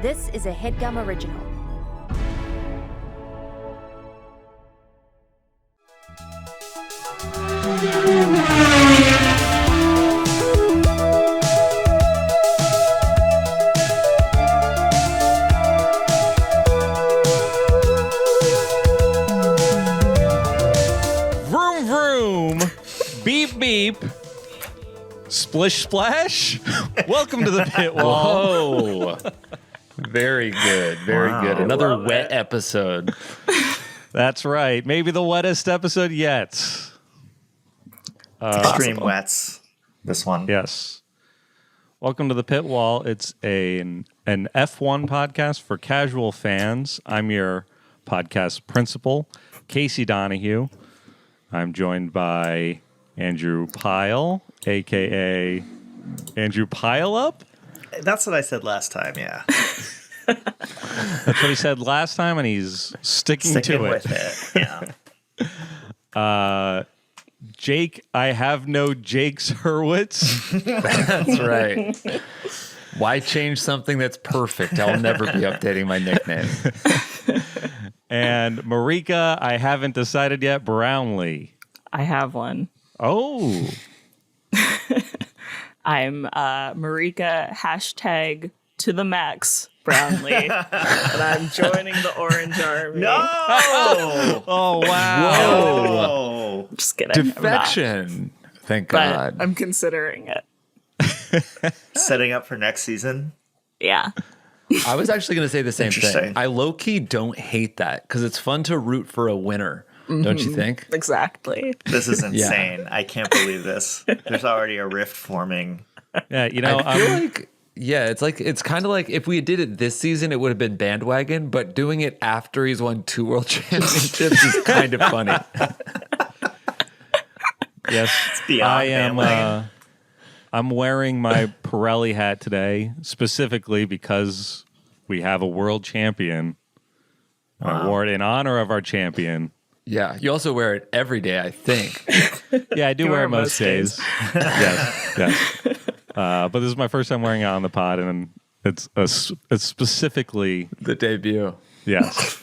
This is a Headgum original. Vroom Vroom, beep beep, Splish Splash. Welcome to the pit wall. Whoa. Very good. Very good. Another wet episode. That's right. Maybe the wettest episode yet. Extreme wets. This one. Yes. Welcome to the pit wall. It's an F1 podcast for casual fans. I'm your podcast principal, Casey Donahue. I'm joined by Andrew Pile, a.k.a. Andrew Pile Up. That's what I said last time, yeah. That's what he said last time, and he's sticking to it. With it, yeah. Jake, I have no Jake's Hurwitz. That's right. Why change something that's perfect? I'll never be updating my nickname. And Marika, I haven't decided yet, Brownlee. I have one. Oh. I'm Marika hashtag to the max Brownlee, and I'm joining the Orange Army. No! Oh, wow. Whoa! Just kidding. I'm not. Defection. Thank But God. I'm considering it. Setting up for next season. Yeah. I was actually going to say the same thing. Interesting. I low-key don't hate that because it's fun to root for a winner. Don't you think? Exactly. This is insane. I can't believe this. There's already a rift forming. Yeah, you know, I feel like, yeah, it's kind of like if we did it this season, it would have been bandwagon, but doing it after he's won 2 world championships is kind of funny. yes, beyond I am. bandwagon. I'm wearing my Pirelli hat today, specifically because we have a world champion. I wore it in honor of our champion. Yeah, you also wear it every day, I think. Yeah, I do You wear wear it most days. Yes. But this is my first time wearing it on the pod, and it's specifically The debut. yes,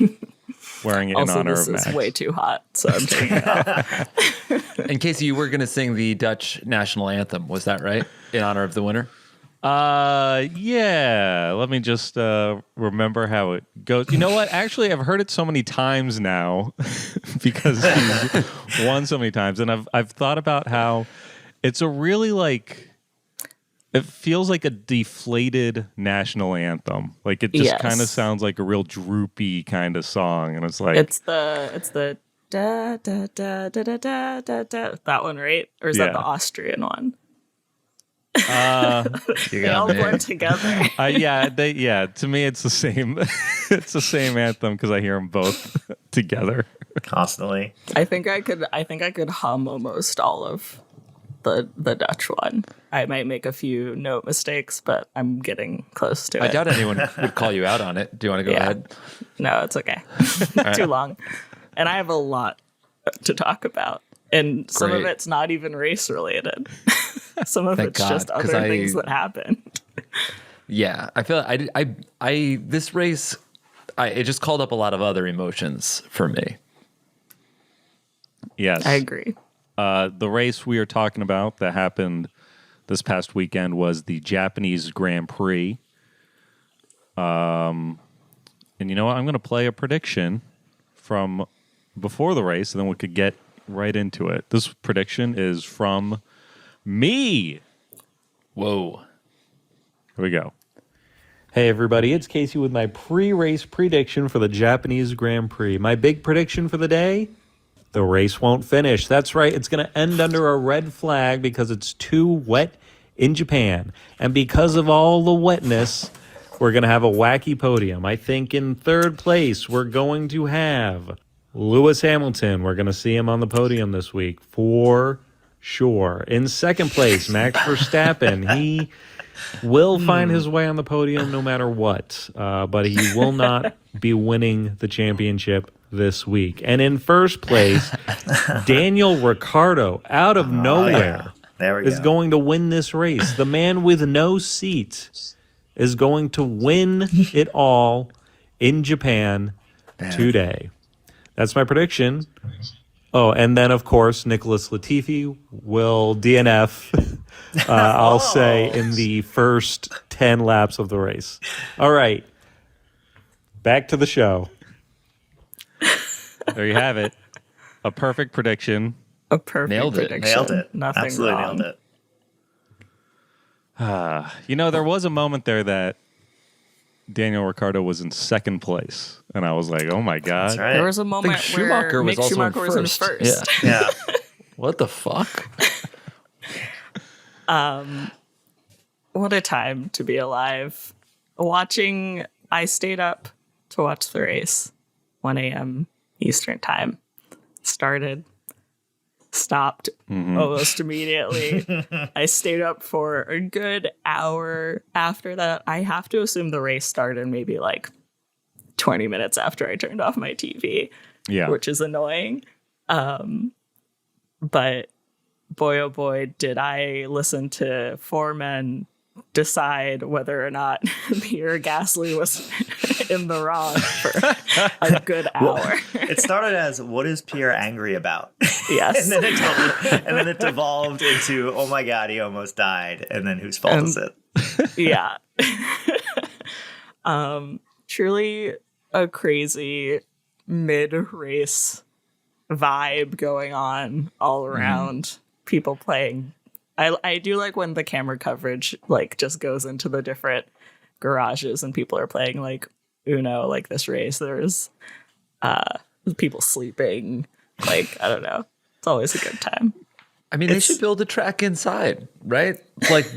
wearing it in Also, honor this of is Max. way too hot, so I'm taking it off. In case you were going to sing the Dutch national anthem, was that right? In honor of the winner? Yeah. Let me just remember how it goes. You know what? Actually, I've heard it so many times now because he's won so many times, and I've thought about how it's a really it feels like a deflated national anthem. Like it just Yes. kind of sounds like a real droopy kind of song, and it's like It's the da da da da da da da da. That one, right? Or is Yeah. that the Austrian one? You They all got me. blend together. To me, it's the same. It's the same anthem because I hear them both together. Constantly. I think I could hum almost all of the Dutch one. I might make a few note mistakes, but I'm getting close to it. I doubt anyone would call you out on it. Do you want to go Yeah. ahead? No, it's okay. Too long. And I have a lot to talk about. And some of Great. it's not even race related. Some of Thank it's God, just 'cause other things that happened. Yeah, I feel I this race, it just called up a lot of other emotions for me. Yes, I agree. The race we are talking about that happened this past weekend was the Japanese Grand Prix. And you know what? I'm going to play a prediction from before the race, and then we could get right into it. This prediction is from me. Whoa. Here we go. Hey, everybody. It's Casey with my pre-race prediction for the Japanese Grand Prix. My big prediction for the day? The race won't finish. That's right. It's going to end under a red flag because it's too wet in Japan. And because of all the wetness, we're going to have a wacky podium. I think in third place, we're going to have Lewis Hamilton. We're going to see him on the podium this week for sure. In second place, Max Verstappen. He will find his way on the podium no matter what, but he will not be winning the championship this week. And in first place, Daniel Ricciardo, out of nowhere, There we is go. going to win this race. The man with no seat is going to win it all in Japan today. That's my prediction. Oh, and then, of course, Nicholas Latifi will DNF, I'll say, in the first 10 laps of the race. All right. Back to the show. There you have it. A perfect prediction. A perfect Nailed it. prediction. Nailed it. Nothing Absolutely wrong. nailed it. You know, there was a moment there that Daniel Ricciardo was in second place. And I was like, oh my God. That's right. There was a moment Schumacher where was Mick also Schumacher was in first. Yeah. Yeah. What the fuck? What a time to be alive. I stayed up to watch the race. 1 a.m. Eastern time. Started. Stopped almost immediately. I stayed up for a good hour after that. I have to assume the race started maybe like 20 minutes after I turned off my TV, Yeah. which is annoying. But boy, oh boy, did I listen to four men decide whether or not Pierre Gasly was in the wrong for a good hour. It started as, what is Pierre angry about? Yes. and then it devolved into, oh my God, he almost died. And then whose fault is it? Yeah. Truly a crazy mid-race vibe going on all around. People playing. I do like when the camera coverage like just goes into the different garages and people are playing like Uno, like this race. There's people sleeping. Like, I don't know. It's always a good time. I mean, they should build a track inside, right? Like,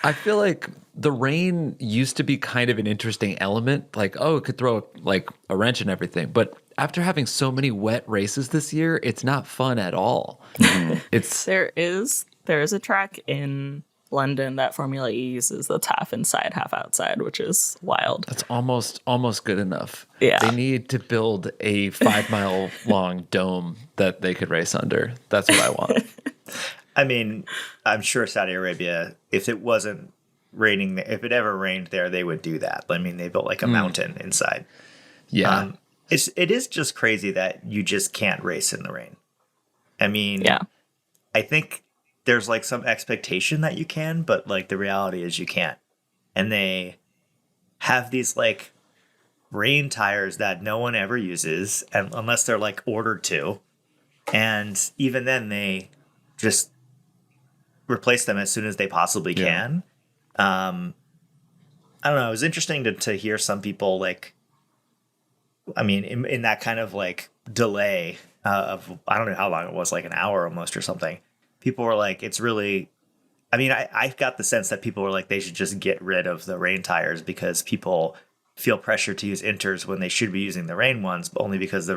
I feel like the rain used to be kind of an interesting element. Like, oh, it could throw like a wrench and everything. But after having so many wet races this year, it's not fun at all. There is a track in London that Formula E uses that's half inside, half outside, which is wild. That's almost good enough. Yeah. They need to build a 5-mile long dome that they could race under. That's what I want. I mean, I'm sure Saudi Arabia, if it wasn't raining, if it ever rained there, they would do that. I mean, they built like a mountain inside. Yeah. It is just crazy that you just can't race in the rain. I mean, Yeah. I think there's like some expectation that you can, but like the reality is you can't. And they have these like rain tires that no one ever uses, and unless they're like ordered to. And even then they just replace them as soon as they possibly can. I don't know. It was interesting to hear some people like, I mean, in that kind of like delay of, I don't know how long it was, like an hour almost or something. People were like, it's really, I mean, I got the sense that people were like, they should just get rid of the rain tires because people feel pressure to use inters when they should be using the rain ones, but only because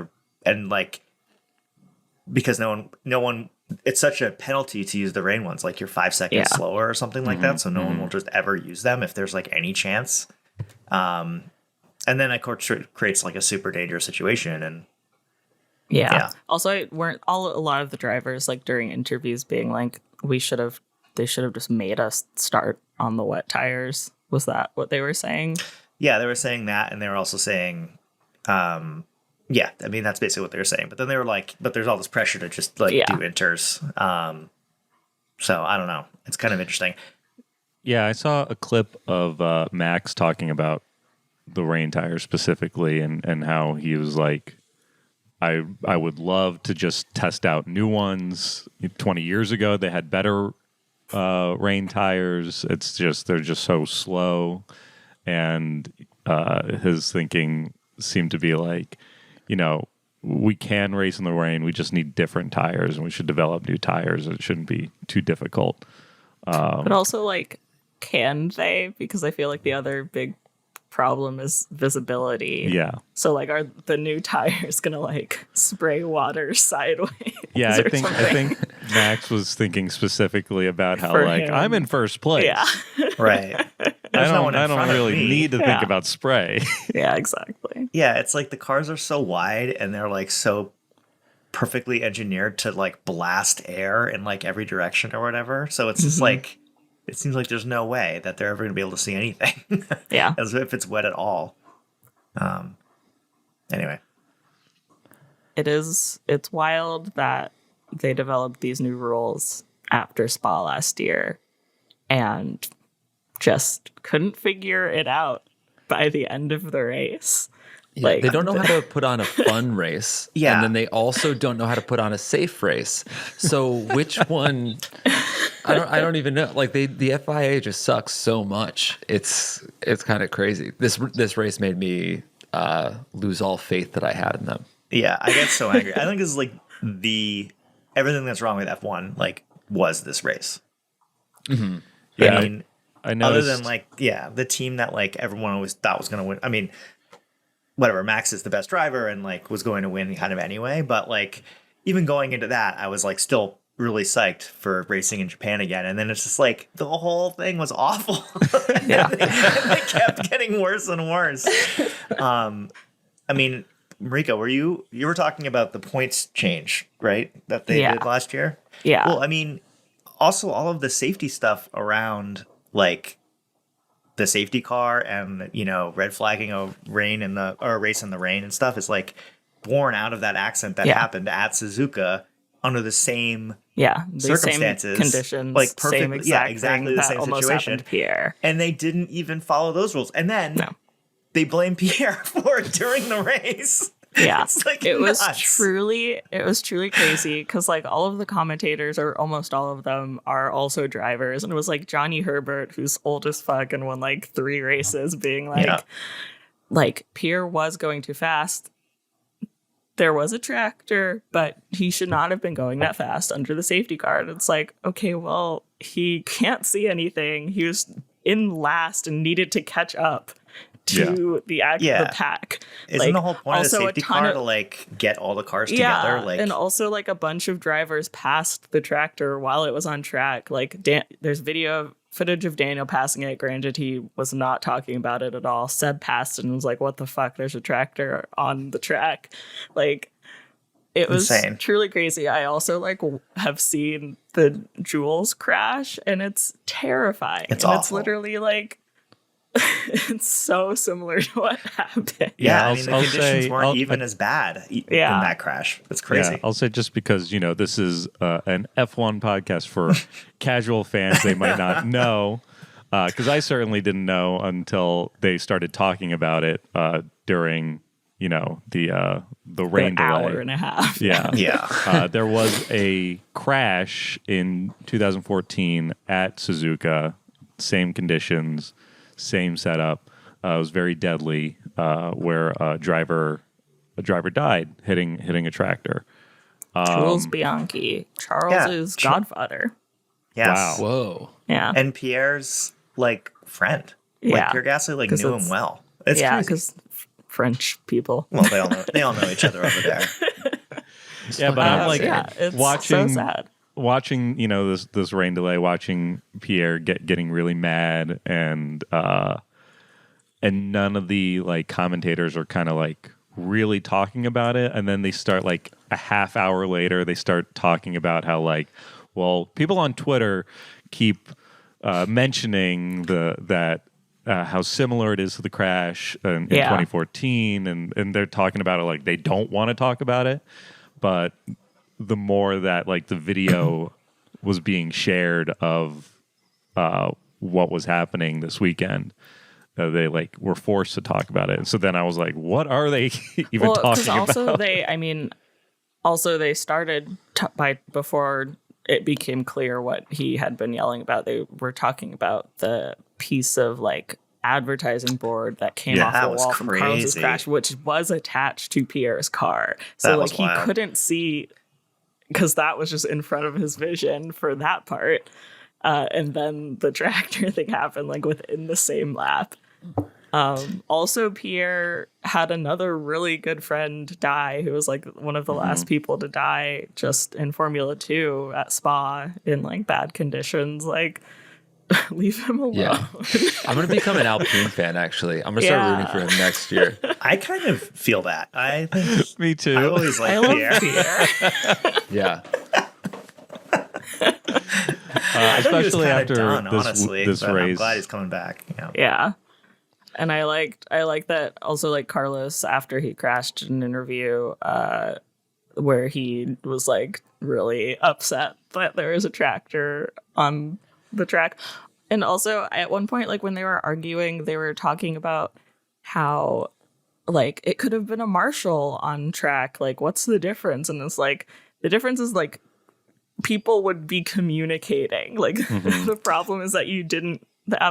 because no one, it's such a penalty to use the rain ones. Like you're 5 seconds slower or something like that. So no one will just ever use them if there's like any chance. And then of course it creates like a super dangerous situation. And Yeah. Also, weren't a lot of the drivers like during interviews being like, they should have just made us start on the wet tires. Was that what they were saying? Yeah, they were saying that, and they were also saying, yeah, I mean that's basically what they were saying. But then they were like, but there's all this pressure to just like do inters. So I don't know. It's kind of interesting. Yeah, I saw a clip of Max talking about the rain tires specifically and how he was like, I would love to just test out new ones. 20 years ago, they had better rain tires. It's just, they're just so slow. And his thinking seemed to be like, you know, we can race in the rain. We just need different tires and we should develop new tires. It shouldn't be too difficult. But also, like, can they? Because I feel like the other big problem is visibility. Yeah. So, like, are the new tires gonna like spray water sideways? Yeah, or I think Max was thinking specifically about how For like him. I'm in first place. Yeah. Right. I no one in don't front of really me. need to think Yeah. about spray. Yeah, exactly. Yeah, it's like the cars are so wide and they're like so perfectly engineered to like blast air in like every direction or whatever. So it's just like it seems like there's no way that they're ever going to be able to see anything. Yeah. As if it's wet at all. Anyway. It's wild that they developed these new rules after Spa last year and just couldn't figure it out by the end of the race. Yeah, they don't know how to put on a fun race. Yeah. And then they also don't know how to put on a safe race. So which one? I don't even know. Like the FIA just sucks so much. It's kind of crazy. This race made me lose all faith that I had in them. Yeah, I get so angry. I think this is like everything that's wrong with F1 like was this race. Mm-hmm. Yeah, I mean, I noticed. other than like the team that like everyone always thought was going to win. I mean, whatever, Max is the best driver and like was going to win kind of anyway. But like even going into that, I was like still really psyched for racing in Japan again. And then it's just like the whole thing was awful. Yeah. and it kept getting worse and worse. I mean, Marika, you were talking about the points change, right? That they did last year? Yeah. Well, I mean, also all of the safety stuff around like the safety car and, red flagging a race in the rain and stuff is like born out of that accident that happened at Suzuka under the same the circumstances, same conditions, like perfectly, same exact exactly thing the that same almost situation. happened to Pierre. And they didn't even follow those rules. And then they blame Pierre for it during the race. Yeah, It's like it was nuts. truly crazy because like all of the commentators or almost all of them are also drivers, and it was like Johnny Herbert, who's old as fuck and won like 3 races, being like Pierre was going too fast. There was a tractor, but he should not have been going that fast under the safety car. And it's like, okay, well, he can't see anything. He was in last and needed to catch up to the pack. Isn't the whole point of the safety car to like get all the cars together? Like, and also like a bunch of drivers passed the tractor while it was on track. Like there's footage of Daniel passing it. Granted, he was not talking about it at all. Seb passed and was like, what the fuck? There's a tractor on the track. Like, it was insane. Truly crazy. I also like have seen the Jules crash and it's terrifying. It's and awful. It's literally like, it's so similar to what happened. Yeah, I'll I mean, the conditions say- weren't even as bad in that crash. It's crazy. Yeah, I'll say just because, this is an F1 podcast for casual fans, they might not know. Because I certainly didn't know until they started talking about it during, the rain delay. Hour and a half. Yeah. Yeah. There was a crash in 2014 at Suzuka, same conditions, same setup. It was very deadly, where a driver died hitting a tractor. Jules Bianchi, Charles's godfather. Yes. Wow. Whoa. Yeah. And Pierre's like friend. Yeah. Like Pierre Gasly like 'Cause knew him it's- well. It's yeah, crazy. because French people. Well, they all know each other over there. Yeah, but I'm like it's watching so sad. watching this rain delay, watching Pierre getting really mad, and none of the like commentators are kind of like really talking about it, and then they start like a half hour later they start talking about how like, well, people on Twitter keep mentioning how similar it is to the crash in 2014, and they're talking about it like they don't want to talk about it, but the more that like the video was being shared of what was happening this weekend, they like were forced to talk about it. So then I was like, what are they even talking about? They started before it became clear what he had been yelling about. They were talking about the piece of like advertising board that came off the wall from Carlos's crash, which was attached to Pierre's car. So like he couldn't see, because that was just in front of his vision for that part. And then the tractor thing happened like within the same lap. Also, Pierre had another really good friend die, who was like one of the last people to die just in Formula 2 at Spa in like bad conditions. Like, leave him alone. Yeah. I'm going to become an Alpine fan, actually. I'm going to start rooting for him next year. I kind of feel that. I think Me too. I always like I love Pierre. Pierre. Yeah. I thought he was especially kinda after done, this honestly, this but I'm race. glad he's coming back. Yeah. Yeah. And I like that also, like, Carlos, after he crashed in an interview, where he was like really upset that there was a tractor on the track. And also at one point, like when they were arguing, they were talking about how like it could have been a Marshall on track. Like, what's the difference? And it's like, the difference is like people would be communicating. Like the problem is that the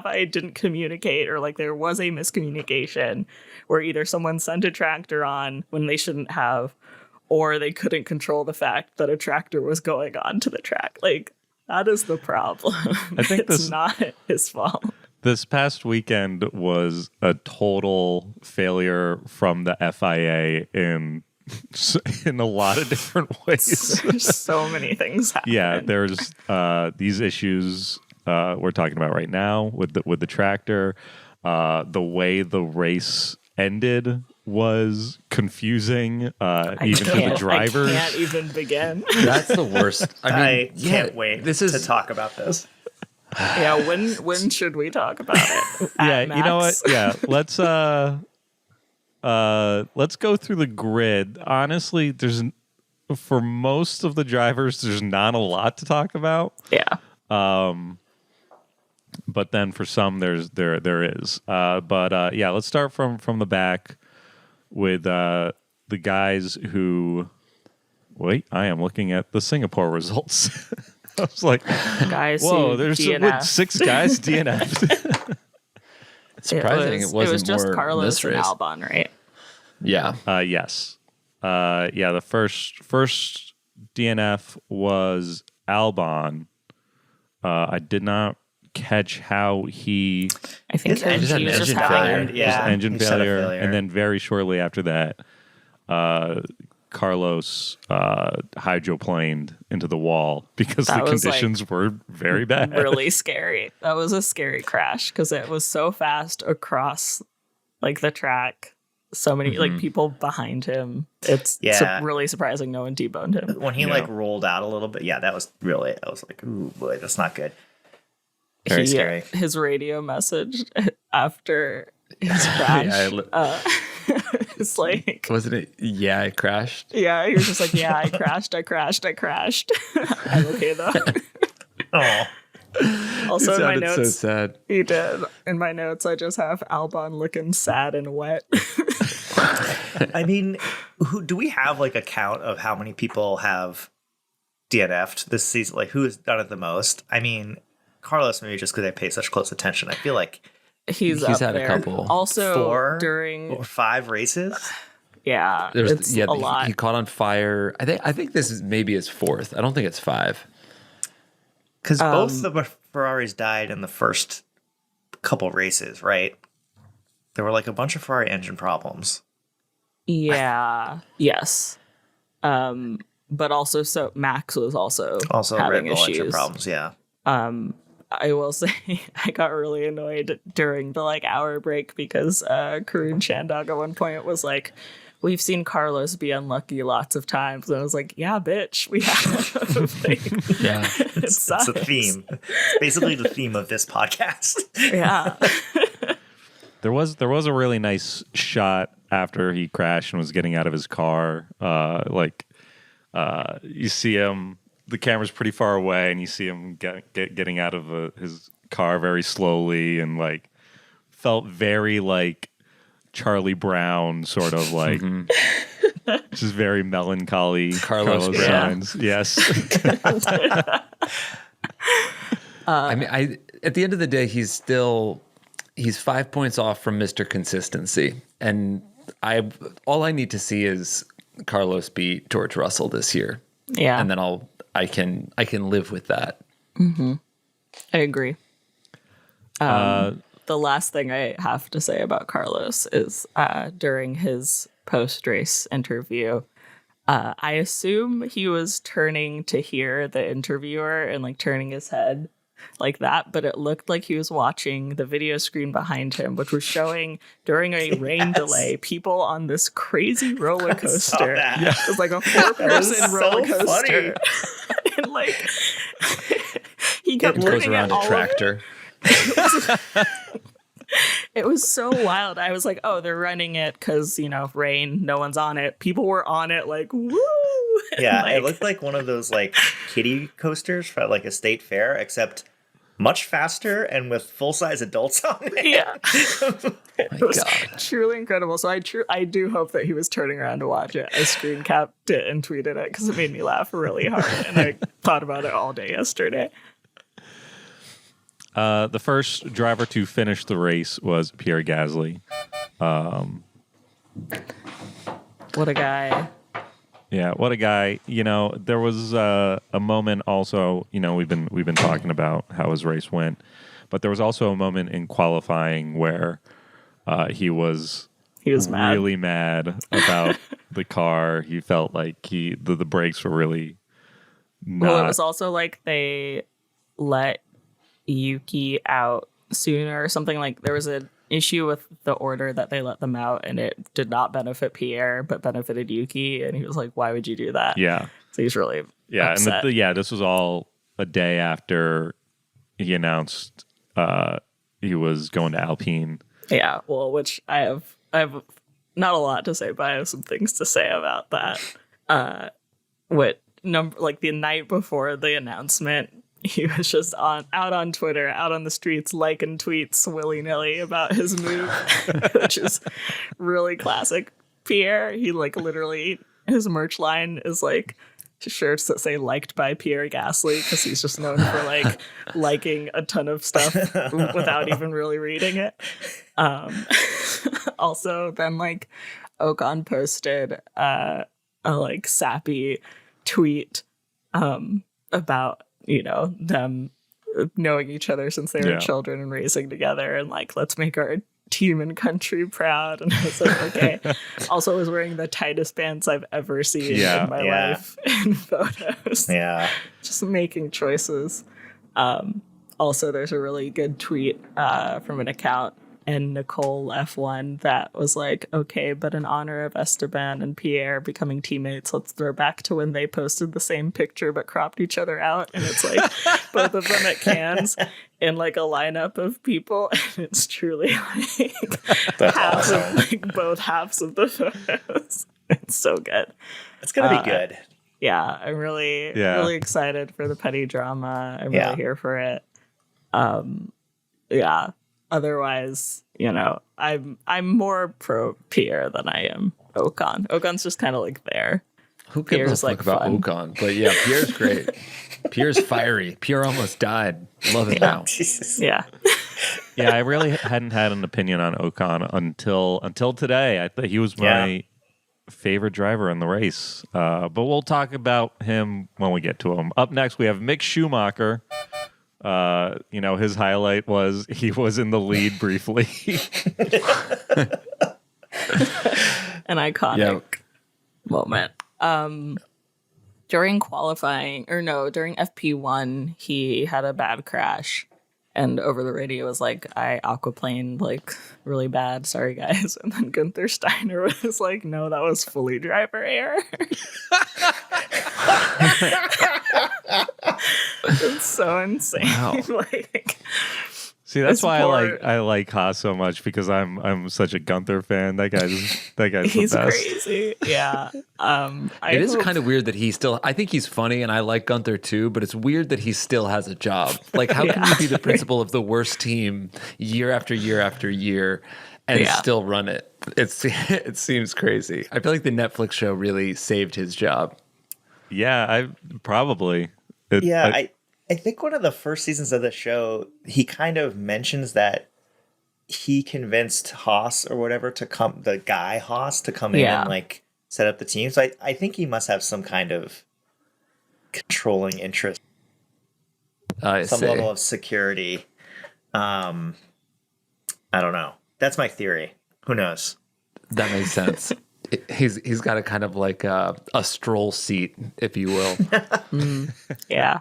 FIA didn't communicate, or like there was a miscommunication where either someone sent a tractor on when they shouldn't have, or they couldn't control the fact that a tractor was going on to the track. Like, that is the problem. I think it's not his fault. This past weekend was a total failure from the FIA in a lot of different ways. There's so many things happening. Yeah, there's these issues we're talking about right now with the tractor. The way the race ended was confusing, even to the drivers. I can't even begin. That's the worst. I can't wait this is to talk about this. Yeah, when should we talk about it? Yeah, At you know what? Max? Yeah, let's go through the grid. Honestly, for most of the drivers, there's not a lot to talk about. Yeah. But then for some, there is. Yeah, let's start from the back with the guys who. Wait, I am looking at the Singapore results. I was like, Guys, whoa, who there's DNF. 6 guys DNF. It's surprising it wasn't just more Carlos this and race. Albon, right? Yeah. Yes. Yeah, the first DNF was Albon. I did not catch how he I think His engine he was just engine having failure. a- Yeah, just engine he just had a failure, and then very shortly after that, Carlos hydroplaned into the wall because That the was, like, conditions were very bad. really scary. That was a scary crash because it was so fast across like the track. So many like people behind him. It's Yeah. really surprising no one deboned him. When he Yeah. like rolled out a little bit, yeah, that was really. I was like, ooh boy, that's not good. Very He, scary. His radio message after his crash. It's like, Wasn't it? Yeah, it crashed. yeah, he was just like, yeah, I crashed. I'm okay though. Oh, Also, in my Sounded so notes, sad. he did. In my notes, I just have Albon looking sad and wet. I mean, do we have like a count of how many people have DNF'd this season? Like, who has done it the most? I mean, Carlos, maybe just because I pay such close attention. I feel like He's He's up had a there. couple. Also, 4 during or 5 races. yeah, There's it's a lot. He caught on fire. I think this is maybe his 4th. I don't think it's 5. Because both the Ferraris died in the first couple races, right? There were like a bunch of Ferrari engine problems. Yeah. Yes. But also, so Max was also Also, having Red Bull engine issues. problems, yeah. I will say I got really annoyed during the like hour break because Karun Shandog at one point was like, "We've seen Carlos be unlucky lots of times," and I was like, "Yeah, bitch, we have." Like, Yeah. it sucks. It's a theme. It's basically the theme of this podcast. Yeah. There was a really nice shot after he crashed and was getting out of his car. You see him. The camera's pretty far away, and you see him getting out of his car very slowly, and like felt very like Charlie Brown, sort of like just very melancholy. Carlos Brown. Sainz. Yes. I mean, at the end of the day, he's 5 points off from Mr. Consistency, and all I need to see is Carlos beat George Russell this year, Yeah. and then I can live with that. I agree. The last thing I have to say about Carlos is during his post-race interview, I assume he was turning to hear the interviewer and like turning his head like that, but it looked like he was watching the video screen behind him, which was showing during a rain delay people on this crazy roller coaster. that. It was like a 4-person so roller coaster. funny. And like he kept It goes looking around at a all of tractor. It was so wild. I was like, oh, they're running it because, rain, no one's on it. People were on it like, woo! Yeah, Like, it looked like one of those like kiddie coasters for like a state fair, except much faster and with full-size adults on it. yeah. My It was God. truly incredible. So I do hope that he was turning around to watch it. I screen capped it and tweeted it because it made me laugh really hard. And I thought about it all day yesterday. The first driver to finish the race was Pierre Gasly. What a guy. Yeah, what a guy. There was a moment also, we've been talking about how his race went, but there was also a moment in qualifying where he was mad. really mad about the car. He felt like the brakes were really not. Well, it was also like they let Yuki out sooner or something. Like there was an issue with the order that they let them out, and it did not benefit Pierre but benefited Yuki, and he was like, why would you do that? Yeah. So he's really upset. And this was all a day after he announced he was going to Alpine. Yeah, well, which I have not a lot to say, but I have some things to say about that. Like the night before the announcement, he was just out on Twitter, out on the streets, liking tweets willy-nilly about his move, which is really classic Pierre. He like literally, his merch line is like shirts that say liked by Pierre Gasly, because he's just known for like liking a ton of stuff without even really reading it. Also, then like Ocon posted a like sappy tweet about them knowing each other since they were children and racing together, and like, let's make our team and country proud. And I was like, okay. Also was wearing the tightest pants I've ever seen in my life in photos. Yeah. Just making choices. Also, there's a really good tweet from an account, and Nicole F1, that was like, okay, but in honor of Esteban and Pierre becoming teammates, let's throw back to when they posted the same picture but cropped each other out. And it's like both of them at Cannes in like a lineup of people. And it's truly like half of like both halves of the photos. It's so good. It's going to be good. Yeah, I'm really excited for the petty drama. I'm really here for it. Yeah. Otherwise, I'm more pro Pierre than I am Ocon. Ocon's just kind of like there. Who gives Pierre's a fuck about fun. Ocon? But yeah, Pierre's great. Pierre's fiery. Pierre almost died. Love it now. Jesus. Yeah. Yeah, I really hadn't had an opinion on Ocon until today. I thought he was my favorite driver in the race. But we'll talk about him when we get to him. Up next, we have Mick Schumacher. His highlight was he was in the lead briefly. An iconic moment. During qualifying, during FP1, he had a bad crash, and over the radio was like, I aquaplaned like really bad, sorry guys. And then Gunther Steiner was like, no, that was fully driver error. It's so insane. Wow. See, that's why I like Haas so much, because I'm such a Gunther fan. That guy's he's the best. crazy. Yeah. It is kind of weird that I think he's funny, and I like Gunther too, but it's weird that he still has a job. Like, how can you be the principal of the worst team year after year after year and still run it? It seems crazy. I feel like the Netflix show really saved his job. Yeah, probably. I think one of the first seasons of the show, he kind of mentions that he convinced Haas or whatever the guy Haas to come in and like set up the team. So I think he must have some kind of controlling interest, some level of security. I don't know. That's my theory. Who knows? That makes sense. He's got a kind of like a Stroll seat, if you will. Yeah.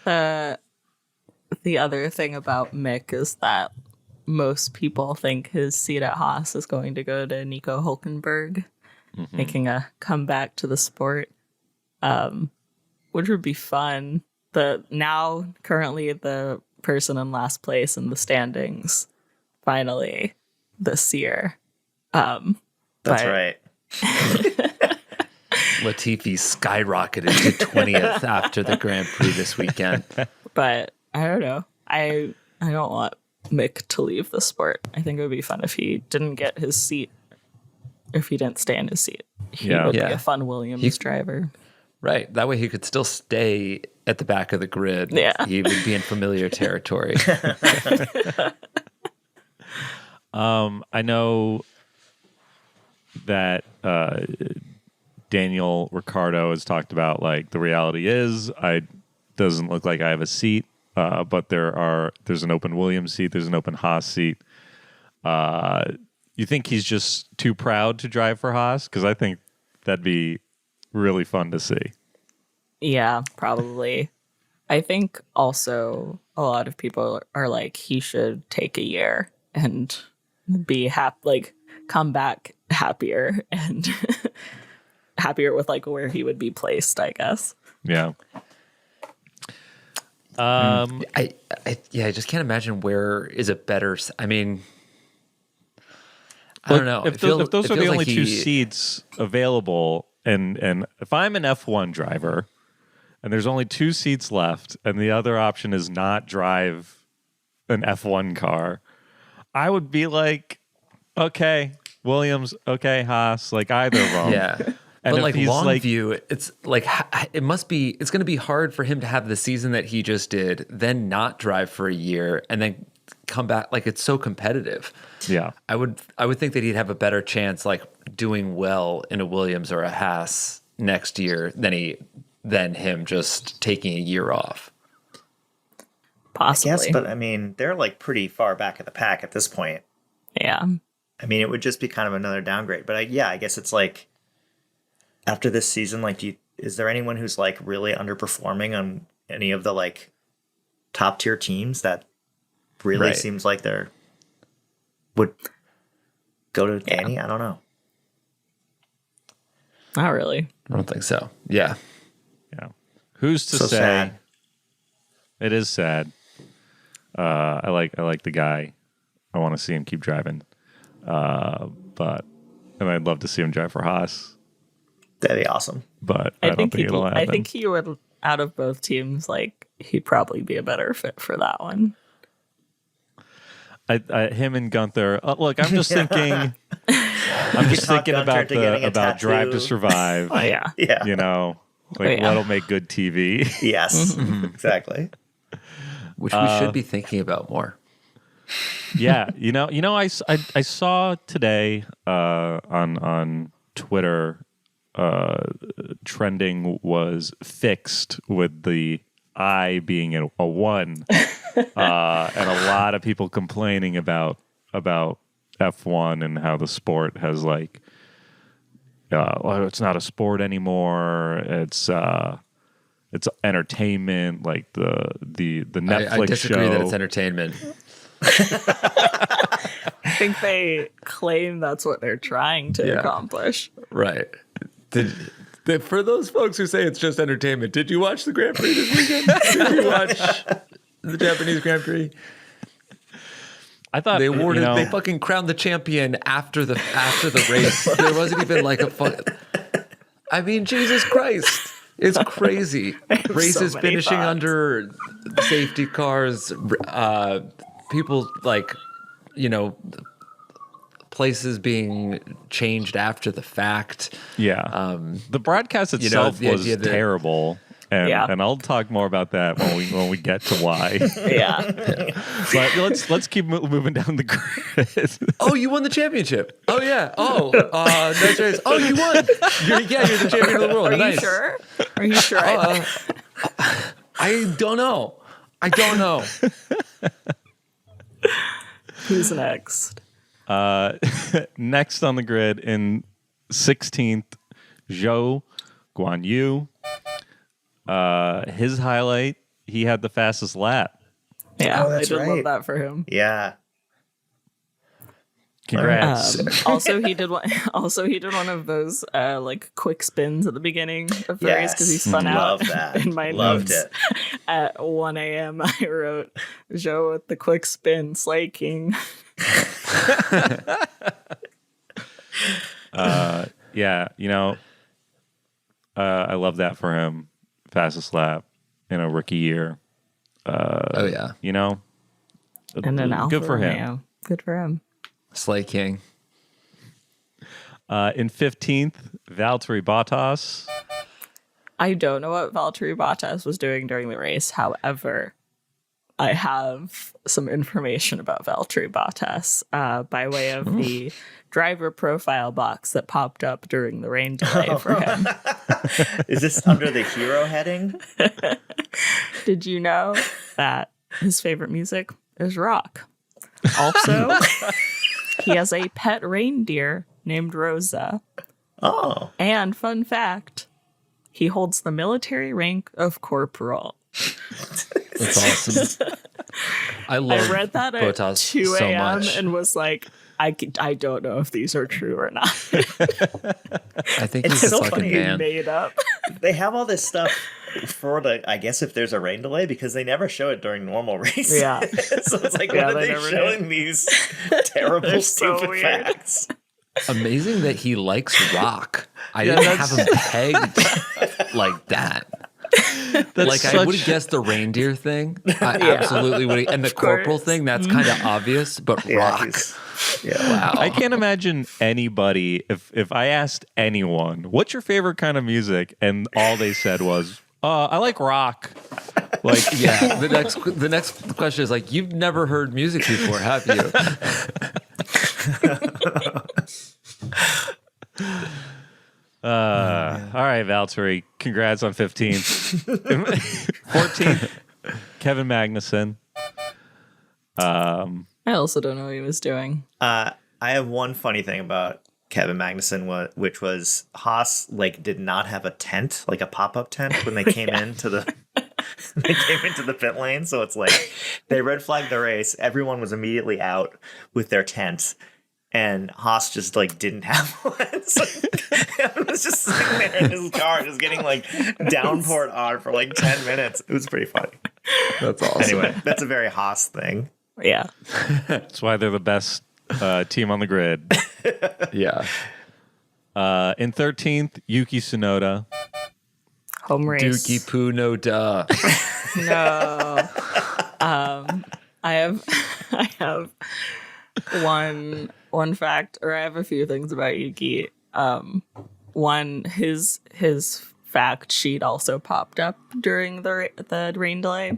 The other thing about Mick is that most people think his seat at Haas is going to go to Nico Hülkenberg, making a comeback to the sport, which would be fun. currently the person in last place in the standings finally this year. That's but- right. Latifi skyrocketed to 20th after the Grand Prix this weekend. But I don't know. I don't want Mick to leave the sport. I think it would be fun if he didn't get his seat, if he didn't stay in his seat. He would be a fun Williams driver. Right. That way he could still stay at the back of the grid. Yeah. He would be in familiar territory. I know that Daniel Ricciardo has talked about, like, the reality is doesn't look like I have a seat, but there's an open Williams seat, there's an open Haas seat. You think he's just too proud to drive for Haas? Because I think that'd be really fun to see. Yeah, probably. I think also a lot of people are like, he should take a year and be happy, come back happier and happier with like where he would be placed, I guess. Yeah. I just can't imagine where is a better. I mean, I don't know. If those are the only two seats available, and if I'm an F1 driver and there's only two seats left and the other option is not drive an F1 car, I would be like, okay, Williams, okay, Haas, like either of them. Yeah. And but if like he's long view, it's like it's going to be hard for him to have the season that he just did, then not drive for a year, and then come back. Like, it's so competitive. Yeah, I would think that he'd have a better chance, like, doing well in a Williams or a Haas next year than him just taking a year off. Possibly. Yes, but I mean, they're like pretty far back of the pack at this point. Yeah. I mean, it would just be kind of another downgrade. But I guess it's like, after this season, like, is there anyone who's like really underperforming on any of the like top tier teams that really seems like would go to Danny? I don't know. Not really. I don't think so. Yeah. yeah. Who's to So say? sad. It is sad. I like the guy. I want to see him keep driving. And I'd love to see him drive for Haas. That'd be awesome. But I don't think it'll happen. I think he would, out of both teams, like, he'd probably be a better fit for that one. Him and Gunther. Look, I'm just thinking. I'm just talk thinking Gunther about Drive to Survive. Oh, yeah. Yeah. You know, like what'll make good TV. Yes. Exactly. Which we should be thinking about more. Yeah, you know, I saw today on Twitter, trending was fixed with the I being a 1, and a lot of people complaining about F1 and how the sport has like, well, it's not a sport anymore. It's entertainment, like the Netflix I disagree show. that it's entertainment. I think they claim that's what they're trying to accomplish. Right. For those folks who say it's just entertainment, did you watch the Grand Prix this weekend? Did you watch the Japanese Grand Prix? I thought They awarded, you know, they fucking crowned the champion after the race. There wasn't even like a fun. I mean, Jesus Christ. It's crazy. Races many finishing thoughts. under safety cars, people like, you know, places being changed after the fact. yeah. The broadcast itself the was idea that- terrible, and Yeah. and I'll talk more about that when we get to why. Yeah. But let's keep moving down the grid. Oh, you won the championship. Oh, yeah. Oh, nice race. Oh, you won. You're the champion of the world. Are Nice. you sure? Are you sure? I don't know. Who's next? Next on the grid in 16th, Zhou Guanyu. His highlight, he had the fastest lap. Yeah, Oh, I that's did love right. that for him. Yeah. Congrats. Also, he did one. Also, he did one of those like quick spins at the beginning of the race because he spun out. Love that. In my Loved notes, it. at 1 a.m., I wrote Joe with the quick spin, Slay King. Yeah, I love that for him. Fastest lap in a rookie year. Oh yeah, And an Alfa good for him. Romeo. Good for him. Slay King. In 15th, Valtteri Bottas. I don't know what Valtteri Bottas was doing during the race. However, I have some information about Valtteri Bottas by way of the driver profile box that popped up during the rain delay for him. Is this under the hero heading? Did you know that his favorite music is rock? Also, he has a pet reindeer named Rosa. Oh. And fun fact, he holds the military rank of corporal. That's awesome. I I read that at Bottas 2 so a.m. much. and was like, I don't know if these are true or not. I think It's he's a so fucking funny. man. Made up. They have all this stuff for I guess if there's a rain delay, because they never show it during normal races. Yeah. So it's like, Yeah, what are they they never showing these terrible, They're so stupid weird. facts? Amazing that he likes rock. I didn't have him pegged like that. Like I would have guessed the reindeer thing. I absolutely would. And the corporal course. thing, that's kind of obvious, but rock. Wow. I can't imagine anybody, if I asked anyone, what's your favorite kind of music? And all they said was, I like rock. Like, Yeah. The next question is like, you've never heard music before, have you? all right, Valtteri, congrats on 15th. 14th, Kevin Magnussen. I also don't know what he was doing. I have one funny thing about Kevin Magnussen, which was Haas did not have a tent, like a pop-up tent, when they came into the they came into the pit lane. So it's like they red flagged the race. Everyone was immediately out with their tents, and Haas just didn't have one. So Kevin was just sitting there in his car, just getting downpoured on for 10 minutes. It was pretty funny. That's awesome. Anyway, that's a very Haas thing. Yeah. That's why they're the best team on the grid. Yeah. In 13th, Yuki Tsunoda. Home race. Dookie poo, no duh. No. I have one fact, or I have a few things about Yuki. One, his fact sheet also popped up during the rain delay.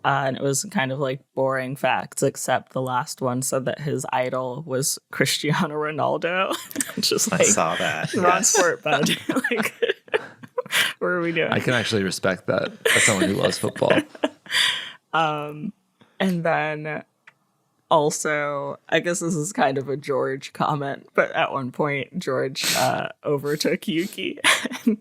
And it was kind of boring facts, except the last one said that his idol was Cristiano Ronaldo. Just I saw that. wrong Yes. sport, bud. What are we doing? I can actually respect that as someone who loves football. And then also, I guess this is kind of a George comment, but at one point, George overtook Yuki. And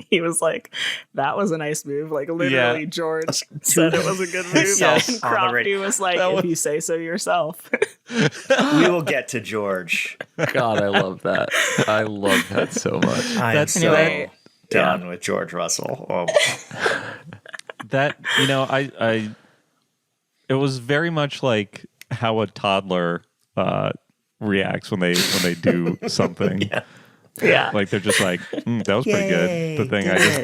he was like, that was a nice move. Literally, Yeah. George said it was a good move. Yes, And on the Crofty radio. was like, if you say so yourself. We will get to George. God, I love that. I love that so much. I'm That's so anyway, done with George Russell. Oh. That, I it was very much like how a toddler reacts when they do something. Yeah. Like they're just like, that was pretty Yay, good. The thing I just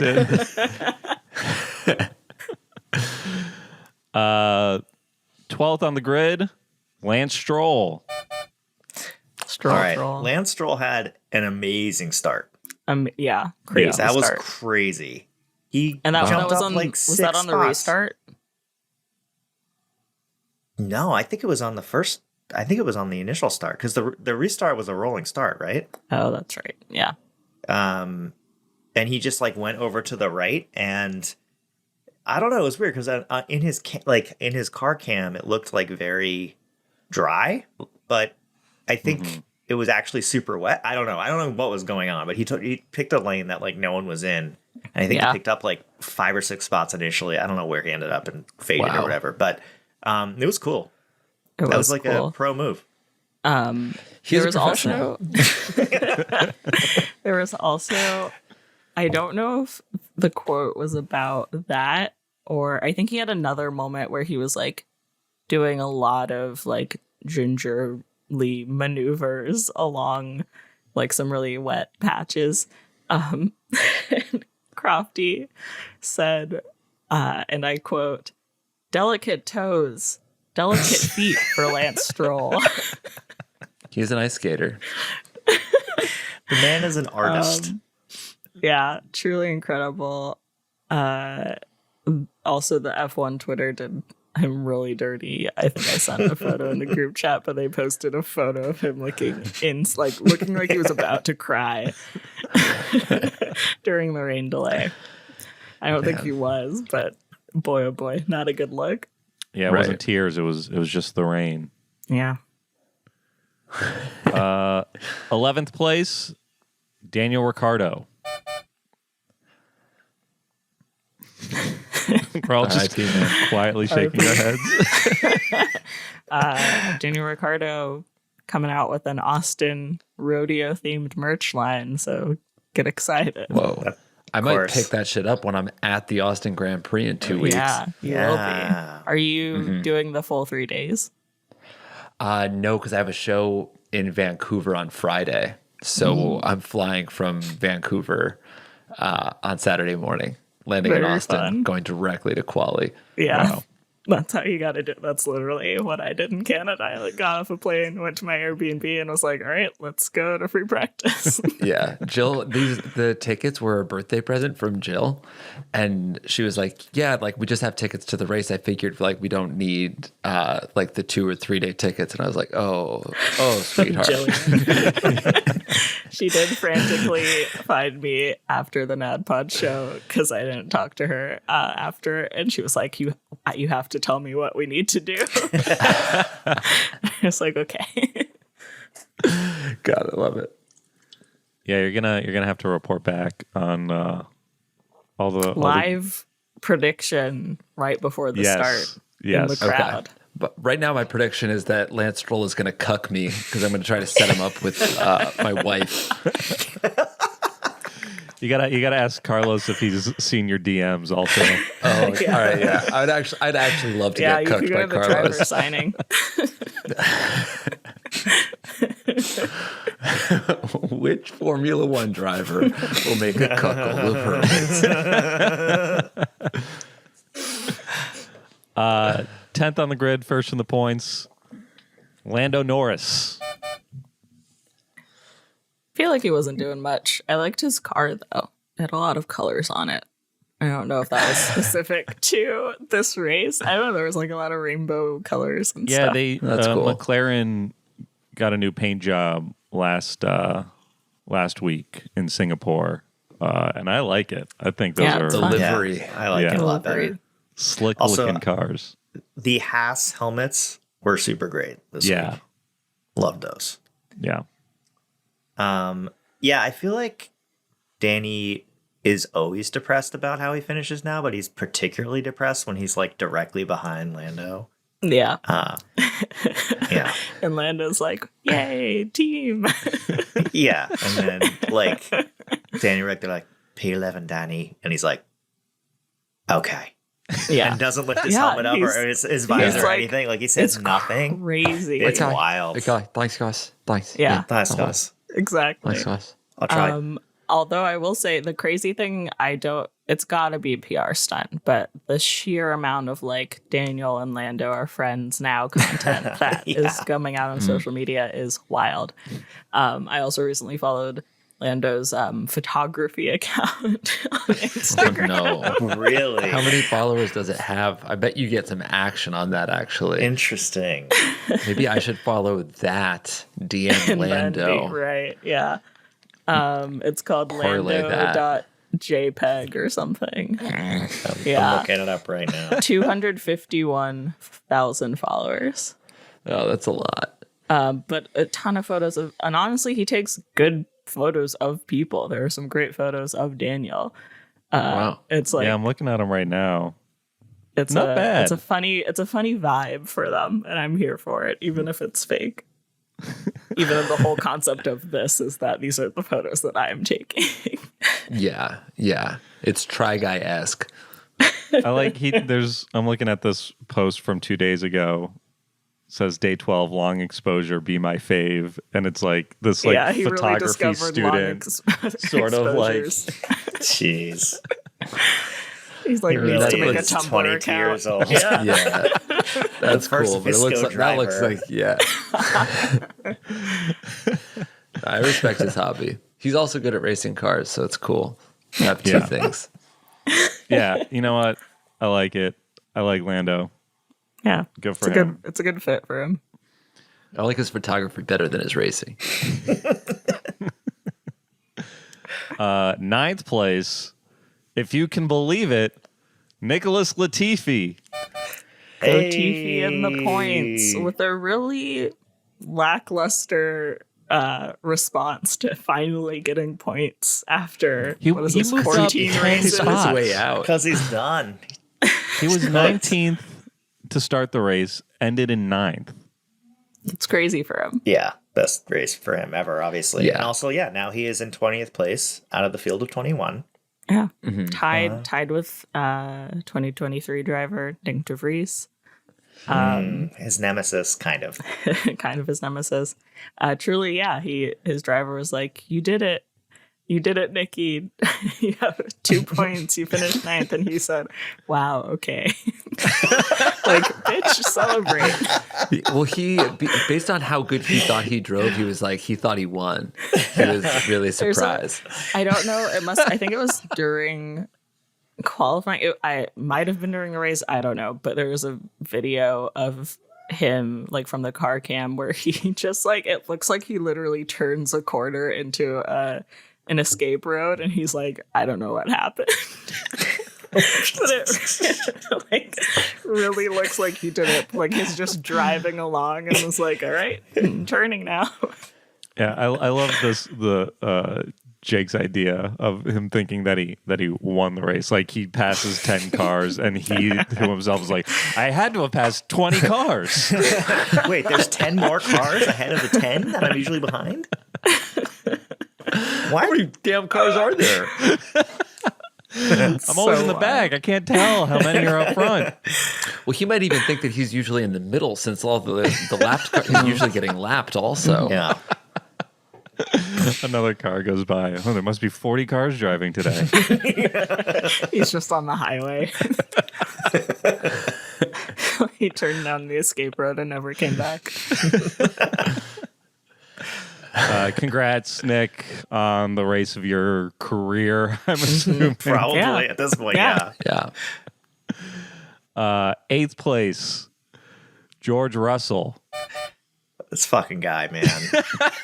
did. 12th on the grid, Lance Stroll. Stroll, All right. Stroll. Lance Stroll had an amazing start. Yeah, crazy That was start. crazy. He And that jumped was up on six that on the spots. restart? No, I think it was on the first. I think it was on the initial start because the restart was a rolling start, right? Oh, that's right. Yeah. And he just went over to the right, and I don't know. It was weird because in his in his car cam, it looked very dry, but I think it was actually super wet. I don't know. I don't know what was going on, but he picked a lane that no one was in, and I think Yeah. he picked up 5 or 6 spots initially. I don't know where he ended up and faded Wow. or whatever, but it was cool. It That was cool. a pro move. He's there a was professional. also there was also I don't know if the quote was about that, or I think he had another moment where he was like doing a lot of like gingerly maneuvers along like some really wet patches. Crofty said, and I quote, "Delicate toes, delicate feet for Lance Stroll." He's an ice skater. The man is an artist. Yeah, truly incredible. Also, the F1 Twitter did him really dirty. I think I sent a photo in the group chat, but they posted a photo of him looking like he was about to cry during the rain delay. I don't think he was, but boy, oh boy, not a good look. Yeah, it wasn't tears. It was just the rain. Yeah. 11th place, Daniel Ricciardo. We're all just quietly shaking our heads. Daniel Ricciardo coming out with an Austin rodeo themed merch line, so get excited. Whoa. I might pick that shit up when I'm at the Austin Grand Prix in 2 weeks. Yeah, you will be. Are you doing the full 3 days? No, because I have a show in Vancouver on Friday. So I'm flying from Vancouver on Saturday morning, landing in Austin, going directly to Quali. Yeah. Wow. That's how you got to do it. That's literally what I did in Canada. I got off a plane, went to my Airbnb, and was like, all right, let's go to free practice. Yeah. Jill, the tickets were a birthday present from Jill. And she was like, yeah, like we just have tickets to the race. I figured like we don't need like the 2 or 3 day tickets. And I was like, oh, sweetheart. She did frantically find me after the NADPOD show because I didn't talk to her after. And she was like, you have to tell me what we need to do. I was like, okay. God, I love it. Yeah, you're gonna have to report back on all the live prediction right before the start in the crowd. Okay. But right now, my prediction is that Lance Stroll is going to cuck me because I'm going to try to set him up with my wife. You gotta ask Carlos if he's seen your DMs also. Oh, yeah. All right, yeah. I'd actually love to get cucked by the Carlos. driver signing. Which Formula One driver will make a cuckold of Hurwitz? 10th on the grid, first in the points, Lando Norris. I feel like he wasn't doing much. I liked his car, though. It had a lot of colors on it. I don't know if that was specific to this race. I don't know. There was like a lot of rainbow colors and stuff. Yeah, That's cool. McLaren got a new paint job last week in Singapore, and I like it. I think those are delivery. Yeah, I like it a lot better. Slick Also, looking cars. The Haas helmets were super great this week. Loved those. Yeah. Yeah, I feel like Danny is always depressed about how he finishes now, but he's particularly depressed when he's like directly behind Lando. Yeah. Yeah. And Lando's like, yay, team. Yeah. And then like Danny Rick, they're like, P11 Danny. And he's like, okay. Yeah. And doesn't lift his helmet up or his visor or like, anything. Like he says nothing. Crazy. It's wild. Okay, thanks, guys. Thanks. Yeah. Thanks, guys. Exactly. Thanks, guys. I'll try. Although I will say the crazy thing, it's gotta be a PR stunt, but the sheer amount of like Daniel and Lando are friends now content that is coming out on social media is wild. I also recently followed Lando's photography account on Instagram. Oh, no. Really? How many followers does it have? I bet you get some action on that, actually. Interesting. Maybe I should follow that. DM Lando. Right, yeah. It's called Parlay Lando.jpg or something. I'm Yeah. looking it up right now. 251,000 followers. Oh, that's a lot. But a ton of photos of, and honestly, he takes good photos of people. There are some great photos of Daniel. Wow. It's like, Yeah, I'm looking at him right now. it's not bad. It's a funny vibe for them, and I'm here for it, even if it's fake. Even though the whole concept of this is that these are the photos that I am taking. Yeah. It's Try Guy-esque. I like I'm looking at this post from 2 days ago. It says day 12 long exposure be my fave, and it's like this like he really photography discovered long student sort of like exposures. Jeez. He's like, He needs really to make a is Tumblr 22 account. years old. Yeah. That's first cool, but it looks Visco like that looks driver. like I respect his hobby. He's also good at racing cars, so it's cool. I have two things. Yeah, you know what? I like it. I like Lando. Yeah, Good for him. It's a good fit for him. I like his photography better than his racing. Ninth place, if you can believe it, Nicholas Latifi. Latifi in the points with a really lackluster response to finally getting points after He what is moved this, up 14 10 races. spots. His way out. Because he's done. He was 19th to start the race, ended in 9th. It's crazy for him. Yeah, best race for him ever, obviously. Yeah. And also, now he is in 20th place out of the field of 21. Yeah, tied with 2023 driver Dink de Vries. His nemesis, kind of. Kind of his nemesis. Truly, his driver was like, "You did it. You did it, Nikki. You have 2 points. You finished 9th." And he said, "Wow, okay." Like, bitch, celebrate. Well, based on how good he thought he drove, he was like, he thought he won. He was really surprised. I don't know. I think it was during qualifying. I might have been during the race. I don't know. But there was a video of him like from the car cam where he just like, it looks like he literally turns a corner into an escape road, and he's like, I don't know what happened. But it like really looks like he did it. Like he's just driving along and was like, all right, I'm turning now. Yeah, I love Jake's idea of him thinking that he won the race. Like he passes 10 cars and he to himself is like, I had to have passed 20 cars. Wait, there's 10 more cars ahead of the 10 that I'm usually behind? How many damn cars are there? I'm always in the back. I can't tell how many are up front. Well, he might even think that he's usually in the middle since all the lapped cars, he's usually getting lapped also. Yeah. Another car goes by. Oh, there must be 40 cars driving today. He's just on the highway. He turned down the escape road and never came back. Congrats, Nick, on the race of your career, I'm assuming. Probably Yeah. at this point, Yeah. Yeah. 8th place, George Russell. This fucking guy, man.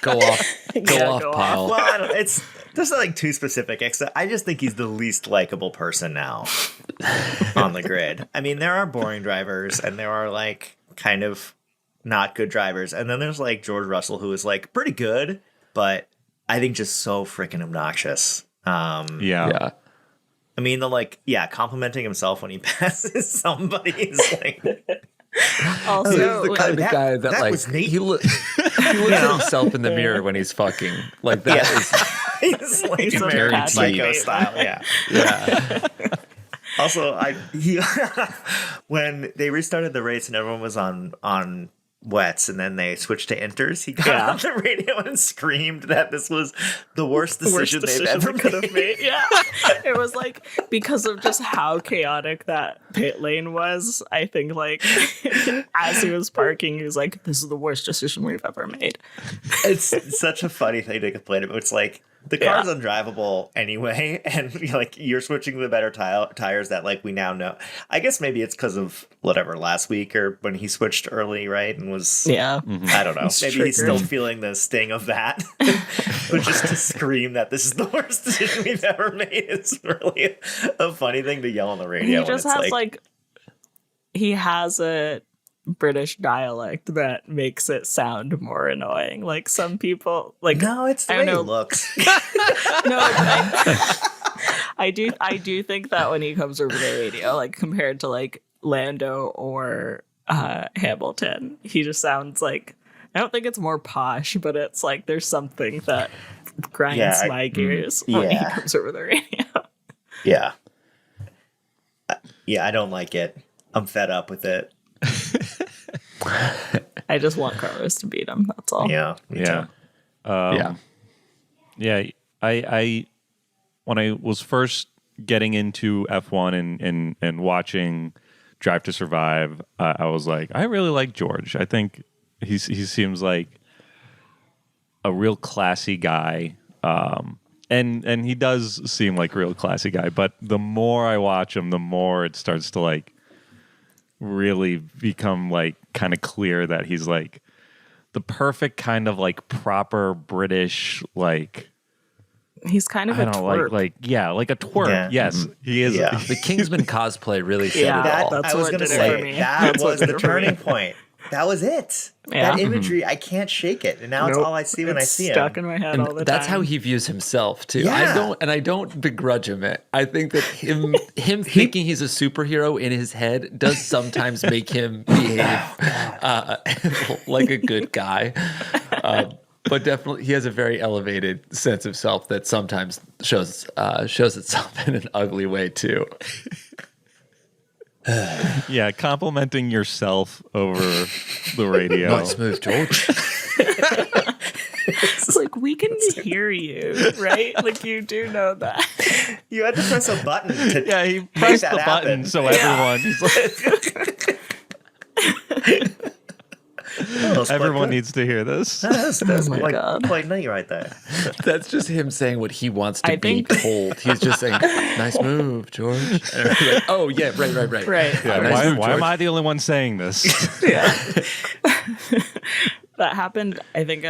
Go off. Yeah, Go off, go Pile. Well, there's nothing too specific, except I just think he's the least likable person now on the grid. I mean, there are boring drivers, and there are like kind of not good drivers, and then there's like George Russell, who is like pretty good, but I think just so freaking obnoxious. Yeah. I mean, complimenting himself when he passes somebody is like. Also, The kind of guy that like was neat. he looks at himself in the mirror when he's fucking like that. He's like He's a American bad Psycho teammate. style, yeah. Yeah. Also, when they restarted the race and everyone was on wets, and then they switched to inters, he got on the radio and screamed that this was the worst decision they've ever could have made. made. Yeah, it was like because of just how chaotic that pit lane was. I think like as he was parking, he was like, "This is the worst decision we've ever made." It's such a funny thing to complain about. It's like the car's undrivable anyway, and you're switching to the better tires that like we now know. I guess maybe it's because of whatever last week or when he switched early, right? And was Yeah, I don't know. He's Maybe he's still triggered. feeling the sting of that. But just to scream that this is the worst decision we've ever made is really a funny thing to yell on the radio. he just when it's has he has a British dialect that makes it sound more annoying. Like some people, like no, it's the I way don't he know. looks. No, but I do think that when he comes over the radio, like compared to like Lando or Hamilton, he just sounds like I don't think it's more posh, but it's like there's something that grinds my gears when he comes over the radio. Yeah. Yeah, I don't like it. I'm fed up with it. I just want Carlos to beat him. That's all. Yeah. Me too. Yeah. I when I was first getting into F1 and watching Drive to Survive, I was like, I really like George. I think he seems like a real classy guy. And he does seem like a real classy guy, but the more I watch him, the more it starts to like really become like kind of clear that he's like the perfect kind of like proper British, like he's kind of a twerp. like a twerp. Yeah. Yes, he is. Yeah. The Kingsman cosplay really said Yeah. it all. That's I was what going to did it for say me. that That's what was did the it for me. turning point. That was it. Yeah. That imagery, I can't shake it, and now it's Nope. all I see when It's I see stuck him. in my head And all the that's time. how he views himself too. Yeah. I don't begrudge him it. I think that him thinking he's a superhero in his head does sometimes make him behave like a good guy. But definitely, he has a very elevated sense of self that sometimes shows itself in an ugly way too. Yeah, complimenting yourself over the radio. Nice move, George. It's like, we can hear you, right? Like, you do know that. You had to press a button to Yeah, he make pressed that the button happen. so everyone, he's like, everyone needs to hear this. That's my quite, God. quite neat right there. That's just him saying what he wants to I be think- told. He's just saying, "Nice move, George." And everybody's like, oh yeah, right. Right. Yeah, Nice move, why am George. I the only one saying this? Yeah. That happened, I think,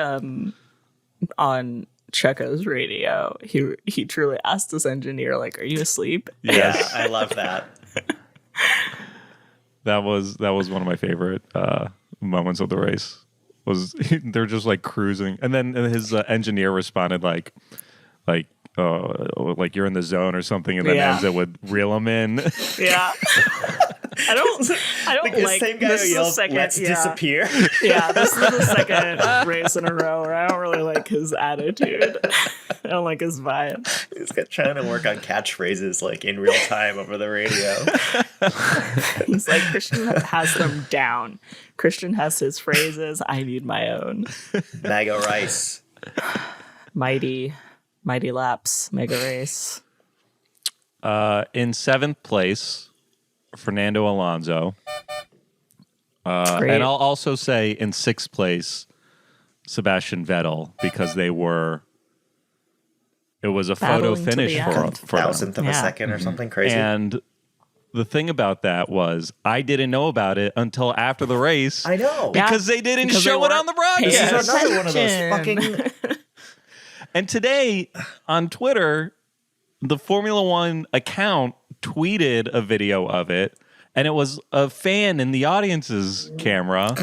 on Checo's radio. He truly asked his engineer, like, "Are you asleep?" Yes. Yeah, I love that. That was one of my favorite moments of the race. Was they're just like cruising, and then his engineer responded like you're in the zone or something, and then Yeah. ends it with reel him in. Yeah. I don't The like same guy this who is the yells, second, "Let's disappear." Yeah, this is the second race in a row where I don't really like his attitude. I don't like his vibe. He's trying to work on catchphrases like in real time over the radio. He's like, Christian has them down. Christian has his phrases. I need my own. Mago Rice. Mighty laps, mega race. In seventh place, Fernando Alonso. Great. And I'll also say in sixth place, Sebastian Vettel, because it was a photo Battling to finish the for end. them. Thousandth of a Yeah. second or something crazy. And the thing about that was I didn't know about it until after the race. I know. Because they didn't Because they show it weren't on the This broadcast. is another one of those Attention. fucking. And today on Twitter, the Formula One account tweeted a video of it, and it was a fan in the audience's camera.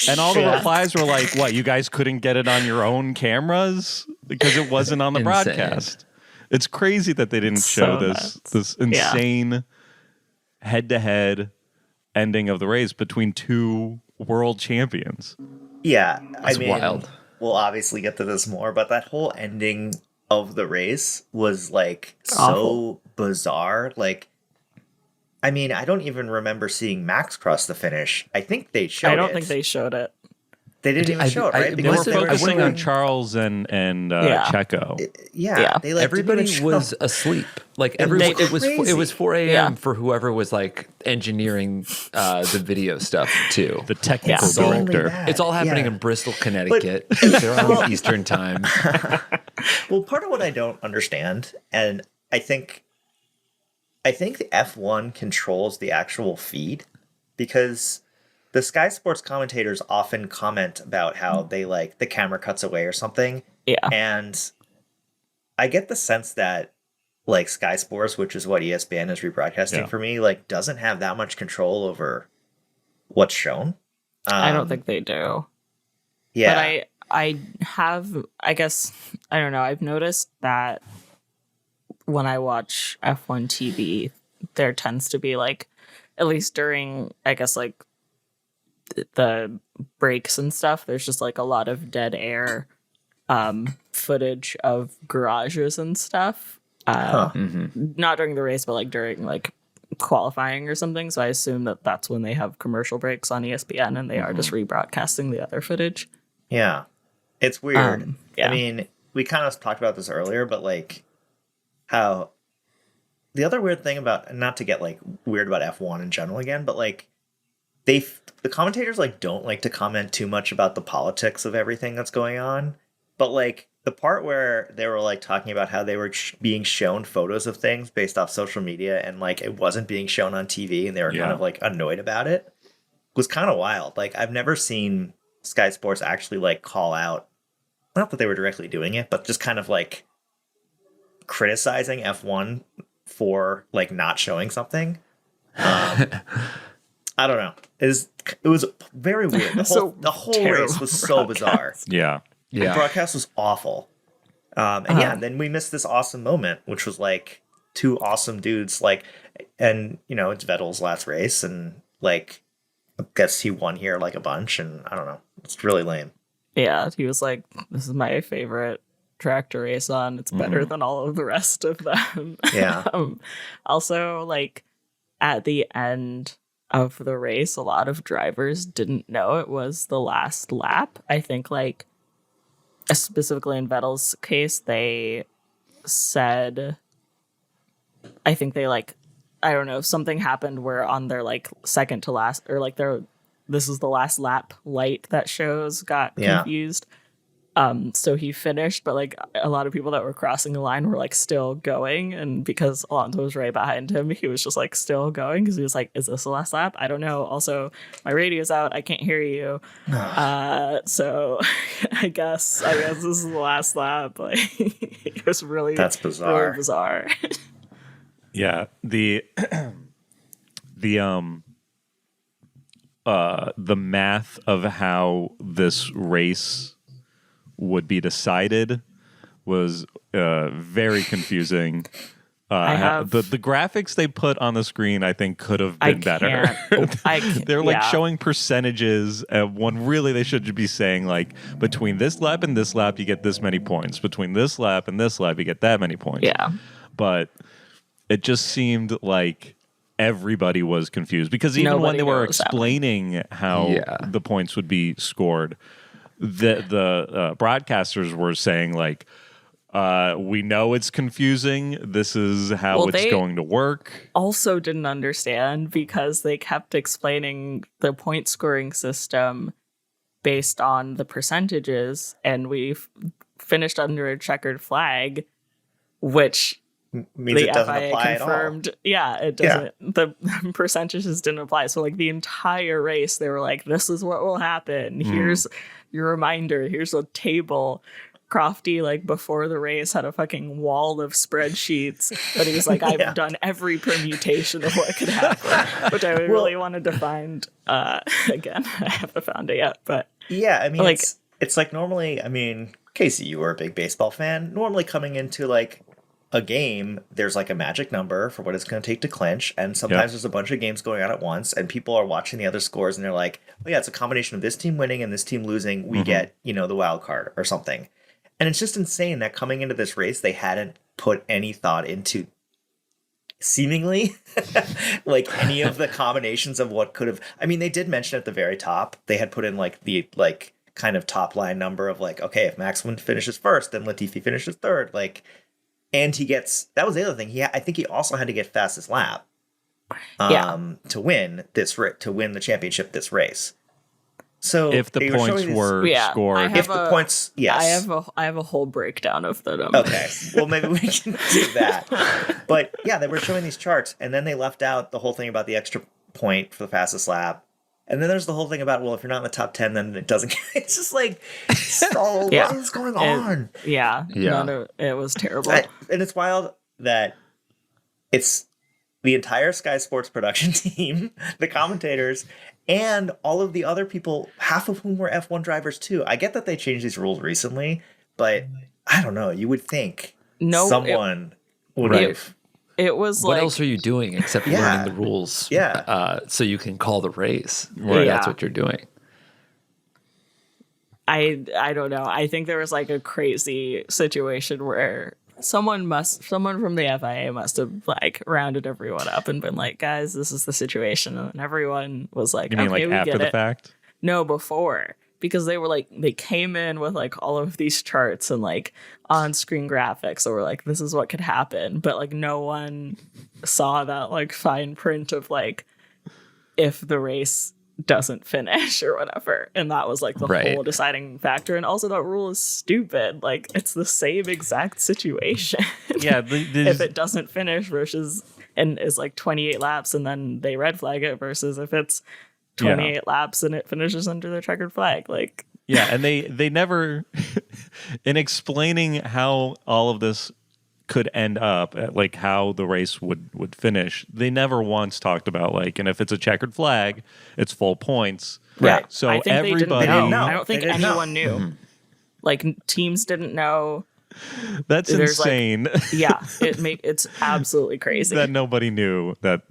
And all the Yeah. replies were like, what, you guys couldn't get it on your own cameras? Because it wasn't on the Insane. broadcast. It's crazy that they didn't So show nuts. this insane head-to-head ending of the race between two world champions. Yeah, That's I mean, wild. we'll obviously get to this more, but that whole ending of the race was like Awful. so bizarre. Like, I mean, I don't even remember seeing Max cross the finish. I think they showed it. I don't think they showed it. They didn't even show it, right? They were Must have- I focusing wouldn't- on Charles and Yeah. Checo. Yeah, they like Everybody didn't even was show- asleep. Like It was everyone, it was crazy. 4 a.m. Yeah. for whoever was like engineering the video stuff too. The technical Yeah. Insanely director. bad. It's all happening Yeah. in Bristol, Connecticut. They're on Eastern time. Well, part of what I don't understand, and I think the F1 controls the actual feed, because the Sky Sports commentators often comment about how they like the camera cuts away or something. Yeah. And I get the sense that like Sky Sports, which is what ESPN is rebroadcasting Yeah. for me, like doesn't have that much control over what's shown. I don't think they do. Yeah. But I have, I guess, I don't know. I've noticed that when I watch F1 TV, there tends to be like, at least during, I guess, like the brakes and stuff, there's just like a lot of dead air footage of garages and stuff. Not during the race, but like during like qualifying or something. So I assume that that's when they have commercial breaks on ESPN and they are just rebroadcasting the other footage. Yeah. It's weird. Yeah. I mean, we kind of talked about this earlier, but like how the other weird thing about, not to get like weird about F1 in general again, but like the commentators like don't like to comment too much about the politics of everything that's going on. But like the part where they were like talking about how they were being shown photos of things based off social media and like it wasn't being shown on TV and they were kind of like annoyed about it was kind of wild. Like I've never seen Sky Sports actually like call out, not that they were directly doing it, but just kind of like criticizing F1 for like not showing something. I don't know. It was very weird. The whole race was so bizarre. Yeah. The broadcast was awful. And then we missed this awesome moment, which was like two awesome dudes, like, and you know, it's Vettel's last race, and like, I guess he won here like a bunch, and I don't know, it's really lame. Yeah, he was like, "This is my favorite track to race on. It's better than all of the rest of them." Yeah. Also, like at the end of the race, a lot of drivers didn't know it was the last lap. I think like specifically in Vettel's case, they said, I think they like, I don't know, something happened where on their like second to last, or like their this is the last lap light that shows got confused. So he finished, but like a lot of people that were crossing the line were like still going, and because Alonso was right behind him, he was just like still going because he was like, "Is this the last lap? I don't know. Also, my radio's out. I can't hear you." So I guess this is the last lap. Like it was that's bizarre. Really bizarre. Yeah, the math of how this race would be decided was very confusing. The graphics they put on the screen, I think, could have been better. They're like showing percentages when really they should be saying like between this lap and this lap you get this many points. Between this lap and this lap you get that many points. Yeah. But it just seemed like everybody was confused because even when they were explaining how the points would be scored, the broadcasters were saying like, we know it's confusing. This is how it's going to work. Also didn't understand because they kept explaining the point scoring system based on the percentages, and we finished under a checkered flag, which means it doesn't apply confirmed. At all. Yeah, it doesn't. The percentages didn't apply. So like the entire race, they were like, "This is what will happen. Here's your reminder. Here's a table." Crofty, like before the race, had a fucking wall of spreadsheets, but he was like, "I've done every permutation of what could happen," which I really wanted to find. Again, I haven't found it yet, but yeah, I mean, like, it's like normally. I mean, Casey, you were a big baseball fan. Normally, coming into like a game, there's like a magic number for what it's going to take to clinch, and sometimes there's a bunch of games going on at once, and people are watching the other scores, and they're like, "Oh yeah, it's a combination of this team winning and this team losing. We get the wild card or something." And it's just insane that coming into this race, they hadn't put any thought into seemingly like any of the combinations of what could have. I mean, they did mention at the very top, they had put in like the like kind of top line number of like, okay, if Max finishes first, then Latifi finishes third. Like, and he gets, that was the other thing. I think he also had to get fastest lap to win the championship this race. So if the points were scored, if the points, yes, I have a whole breakdown of them. Okay, well maybe we can do that. But yeah, they were showing these charts, and then they left out the whole thing about the extra point for the fastest lap, and then there's the whole thing about, well, if you're not in the top 10, then it doesn't. It's just like, so what is going on? It was terrible, and it's wild that it's the entire Sky Sports production team, the commentators, and all of the other people, half of whom were F1 drivers too. I get that they changed these rules recently, but I don't know. You would think someone would have. It was What like, else are you doing except Yeah. learning the rules? Yeah. So you can call the race. Right. That's Yeah. what you're doing. I don't know. I think there was like a crazy situation where someone from the FIA must have like rounded everyone up and been like, guys, this is the situation. And everyone was like, You mean okay, like we after get the it. fact? No, before. Because they were like, they came in with like all of these charts and like on-screen graphics. So we're like, this is what could happen. But like no one saw that like fine print of like, if the race doesn't finish or whatever. And that was like the Right. whole deciding factor. And also that rule is stupid. Like it's the same exact situation. Yeah, If it doesn't finish versus and is like 28 laps and then they red flag it versus if it's 28 laps and it finishes under the checkered flag. Like yeah, and they never in explaining how all of this could end up, like how the race would finish, they never once talked about like, and if it's a checkered flag, it's full points. Right. So I think everybody, they didn't know. know. I don't think They didn't know. anyone knew. Like teams didn't know. that's There's, like, insane. Yeah, it's absolutely crazy. that nobody knew that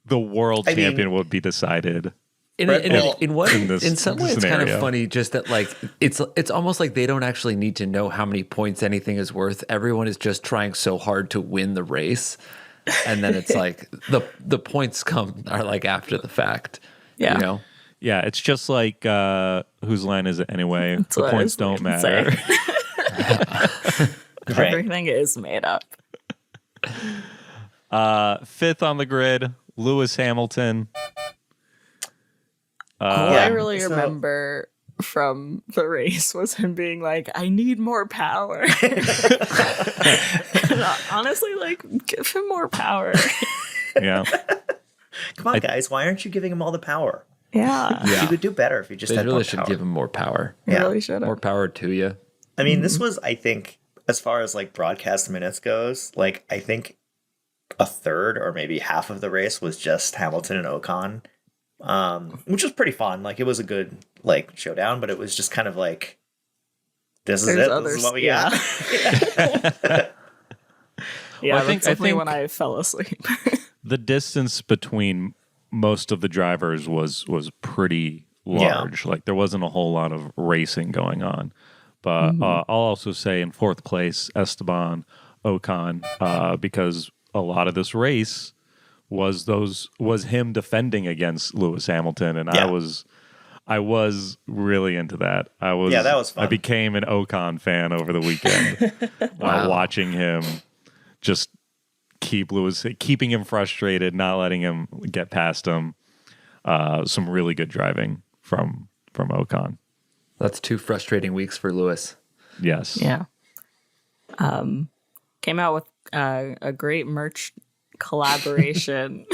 the world I mean- champion would be decided. In, Right, in, well, in what in this in some way it's kind of scenario. funny just that like it's almost like they don't actually need to know how many points anything is worth. Everyone is just trying so hard to win the race, and then it's like the points are like after the fact. Yeah. You know? Yeah, it's just like whose line is it anyway? That's The what I points was don't gonna say. matter. Right. Everything is made up. Fifth on the grid, Lewis Hamilton. All Yeah, I really so- remember from the race was him being like, I need more power. And honestly, like, give him more power. Yeah. Come on, guys. Why aren't you giving him all the power? Yeah. Yeah. He would do better if he just They had more really should power. give him more power. He Yeah. really should More have. power to you. I mean, this was, I think, as far as like broadcast minutes goes, like I think a third or maybe half of the race was just Hamilton and Ocon, which was pretty fun. Like it was a good like showdown, but it was just kind of like, this is There's it. others, This is what we yeah. got. Yeah, Well, I that's think- definitely when I fell asleep. The distance between most of the drivers was pretty large. Like there wasn't a whole lot of racing going on. But I'll also say in fourth place, Esteban Ocon, because a lot of this race was him defending against Lewis Hamilton, and Yeah. I was really into that. Yeah, that was fun. I became an Ocon fan over the weekend, Wow. watching him just keeping him frustrated, not letting him get past him. Some really good driving from Ocon. That's 2 frustrating weeks for Lewis. Yes. Yeah. Came out with a great merch collaboration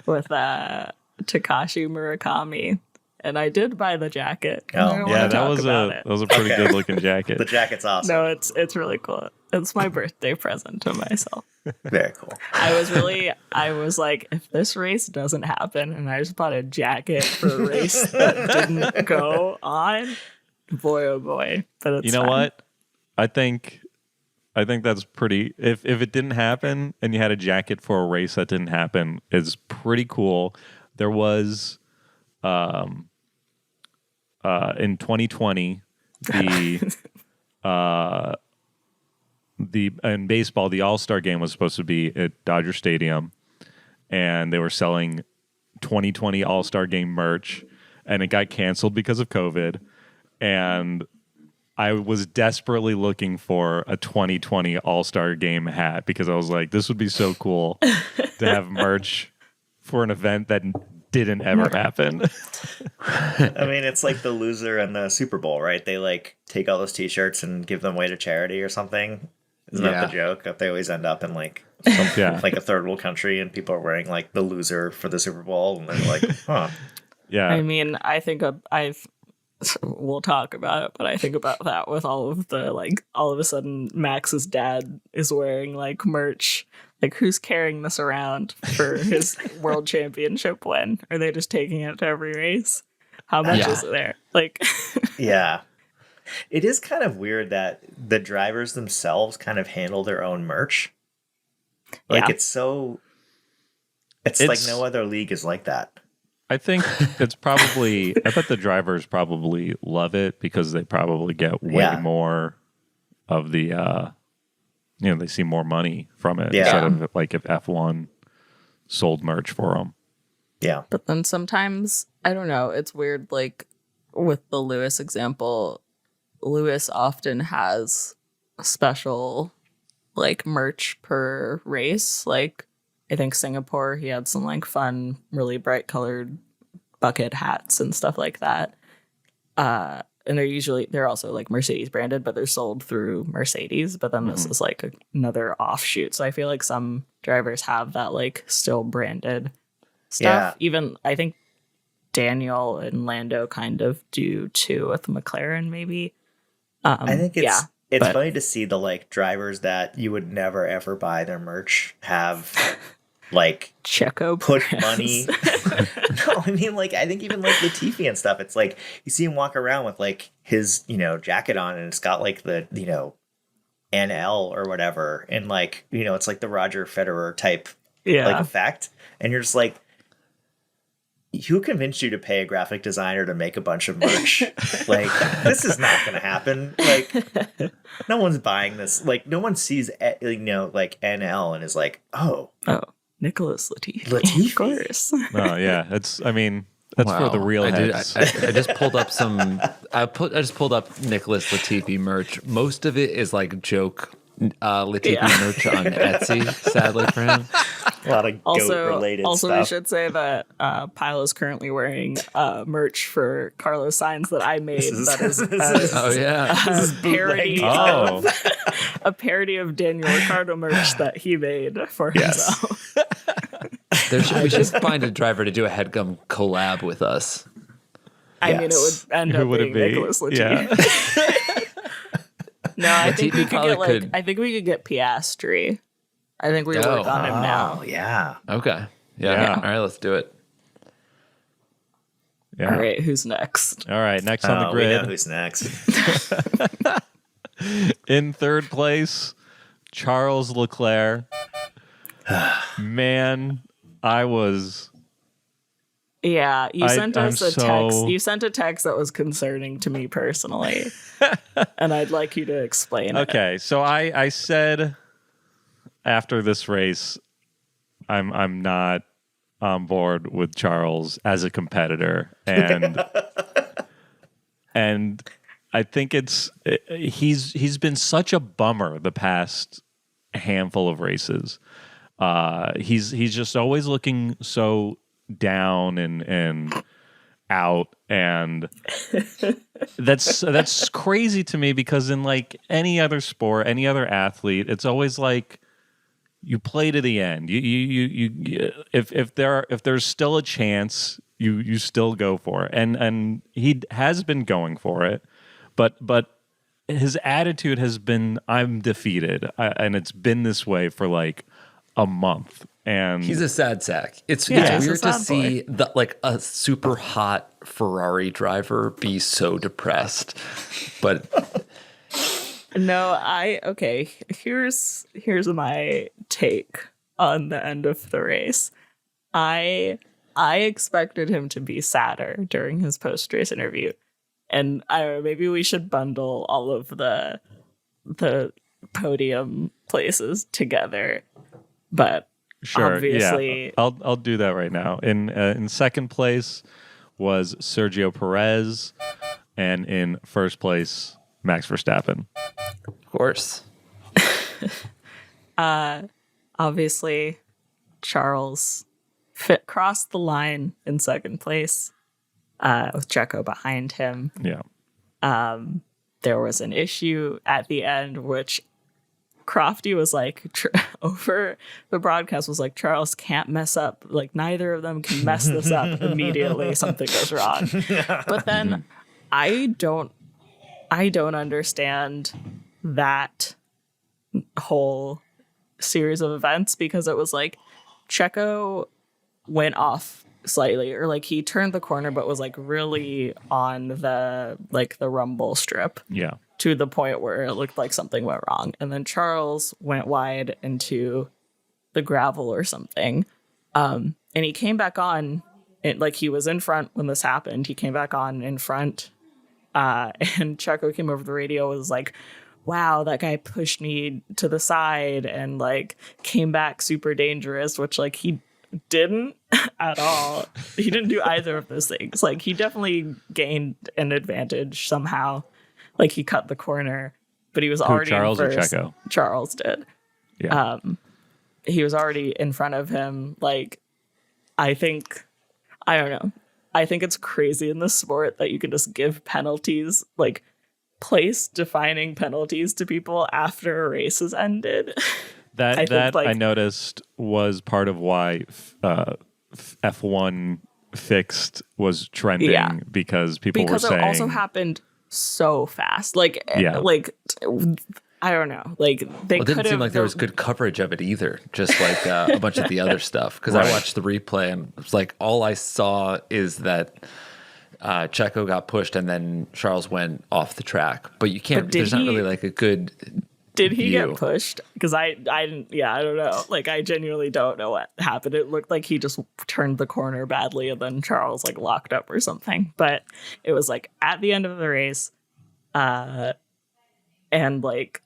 with Takashi Murakami. And I did buy the jacket. Oh. I don't Yeah, wanna that talk was about a it. pretty Okay. good looking jacket. The jacket's awesome. No, it's really cool. It's my birthday present to myself. Very cool. I was like, if this race doesn't happen and I just bought a jacket for a race that didn't go on, boy oh boy. But it's You know fine. what? I think that's pretty. If it didn't happen and you had a jacket for a race that didn't happen, is pretty cool. There was, in 2020, in baseball, the All-Star game was supposed to be at Dodger Stadium, and they were selling 2020 All-Star game merch, and it got canceled because of COVID. And I was desperately looking for a 2020 All-Star game hat because I was like, this would be so cool to have merch for an event that didn't ever happen. I mean, it's like the loser in the Super Bowl, right? They like take all those T-shirts and give them away to charity or something. Isn't that the joke? That they always end up in like Yeah. like a third world country, and people are wearing like the loser for the Super Bowl, and they're like, huh. Yeah. I mean, I think we'll talk about it, but I think about that with all of the like, all of a sudden Max's dad is wearing like merch. Like, who's carrying this around for his world championship win? Are they just taking it to every race? How much Yeah. is there? Like, Yeah. It is kind of weird that the drivers themselves kind of handle their own merch. Like Yeah. it's like no other league is like that. I think it's probably. I bet the drivers probably love it because they probably get way Yeah. more of the. They see more money from it Yeah. instead of like if F1 sold merch for them. Yeah. But then sometimes, I don't know, it's weird. Like with the Lewis example, Lewis often has special like merch per race. Like I think Singapore, he had some like fun, really bright colored bucket hats and stuff like that. And they're also like Mercedes branded, but they're sold through Mercedes. But then this is like another offshoot. So I feel like some drivers have that like still branded stuff. Yeah. Even I think Daniel and Lando kind of do too with McLaren, maybe. I think it's but- funny to see the like drivers that you would never ever buy their merch have like Checo put brands. money. No, I mean like I think even like Latifi and stuff. It's like you see him walk around with like his jacket on, and it's got like the NL or whatever, and like it's like the Roger Federer type like effect, and you're just like, who convinced you to pay a graphic designer to make a bunch of merch? Like, this is not going to happen. Like, no one's buying this. Like, no one sees, like NL and is like, oh, Nicholas Latifi. Latifi. Of course. Oh yeah, that's for the real I heads. I just pulled up some. I just pulled up Nicholas Latifi merch. Most of it is like joke Latifi merch on Etsy. Sadly for him. A lot of goat-related also, stuff. we should say that Pile is currently wearing merch for Carlos Sainz that I made. That is Oh yeah. a parody Oh. of a parody of Daniel Ricciardo merch that he made for himself. We should find a driver to do a Headgum collab with us. I mean, it would end Who up would being it be? Nicholas Latifi. Yeah. No, I think we Latifi could probably get I think we could get Piastri. I think we work on him now. Oh, yeah. Okay. Yeah. Yeah. All right. Let's do it. Yeah. All right, who's next? All right, next on the We know grid. who's next. In third place, Charles Leclerc. Man, I was. Yeah, you sent us I'm a so- text. You sent a text that was concerning to me personally, and I'd like you to explain it. Okay, so I said after this race, I'm not on board with Charles as a competitor, and and I think he's been such a bummer the past handful of races. He's just always looking so down and out, and that's crazy to me because in like any other sport, any other athlete, it's always like you play to the end. If there's still a chance, you still go for it, and he has been going for it, but his attitude has been I'm defeated, and it's been this way for like a month. And He's a sad sack. It's he's weird a to sad see like a super hot Ferrari driver be so depressed. But No, okay. Here's my take on the end of the race. I expected him to be sadder during his post-race interview, and I don't know, maybe we should bundle all of the podium places together. But sure, obviously, yeah, I'll do that right now. In second place was Sergio Perez, and in first place Max Verstappen. of course, obviously, Charles crossed the line in second place with Checo behind him. Yeah. There was an issue at the end, which Crofty was like over the broadcast was like, Charles can't mess up. Like neither of them can mess this up immediately. Something goes wrong. But then I don't understand that whole series of events because it was like Checo went off slightly, or like he turned the corner but was like really on the rumble strip Yeah. to the point where it looked like something went wrong, and then Charles went wide into the gravel or something. And he came back on, like he was in front when this happened. He came back on in front, and Checo came over the radio, was like, wow, that guy pushed me to the side and like came back super dangerous, which like he didn't at all. He didn't do either of those things. Like he definitely gained an advantage somehow. Like he cut the corner, but he was already Charles in or first. Checo? Charles did. Yeah. He was already in front of him. Like, I don't know. I think it's crazy in this sport that you can just give penalties, like place defining penalties to people after a race has ended. I noticed was part of why F1 fixed was trending, because people were saying it also happened so fast. Like, I don't know. Like they It didn't seem like there was good coverage of it either. Just like a bunch of the other stuff. Because I watched the replay and it's like all I saw is that Checo got pushed and then Charles went off the track. But you can't. There's not really like a good. Did he get pushed? Because I didn't. Yeah, I don't know. Like I genuinely don't know what happened. It looked like he just turned the corner badly and then Charles like locked up or something. But it was like at the end of the race, and like.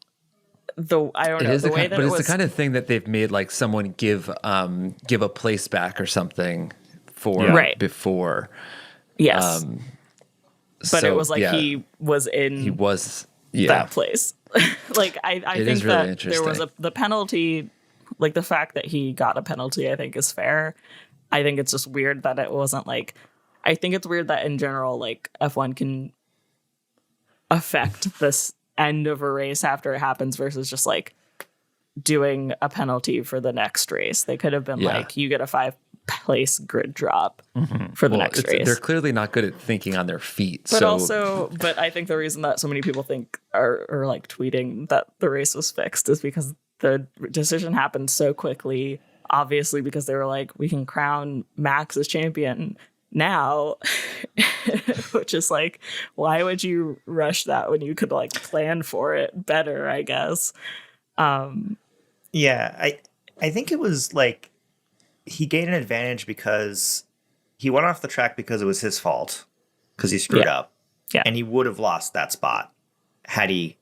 I don't know. It's the kind of thing that they've made like someone give a place back or something for before. Yes. But it was like he was in that place. Like I think really that there was the penalty, like the fact that he got a penalty I think is fair. I think it's just weird that it wasn't like, I think it's weird that in general like F1 can affect this end of a race after it happens versus just like doing a penalty for the next race. They could have been like, you get a 5-place grid drop for the next race. They're clearly not good at thinking on their feet. But but I think the reason that so many people think are like tweeting that the race was fixed is because the decision happened so quickly, obviously because they were like, we can crown Max as champion now, which is like, why would you rush that when you could like plan for it better, I guess. Yeah, I think it was like he gained an advantage because he went off the track because it was his fault because he screwed up. Yeah. And he would have lost that spot had he.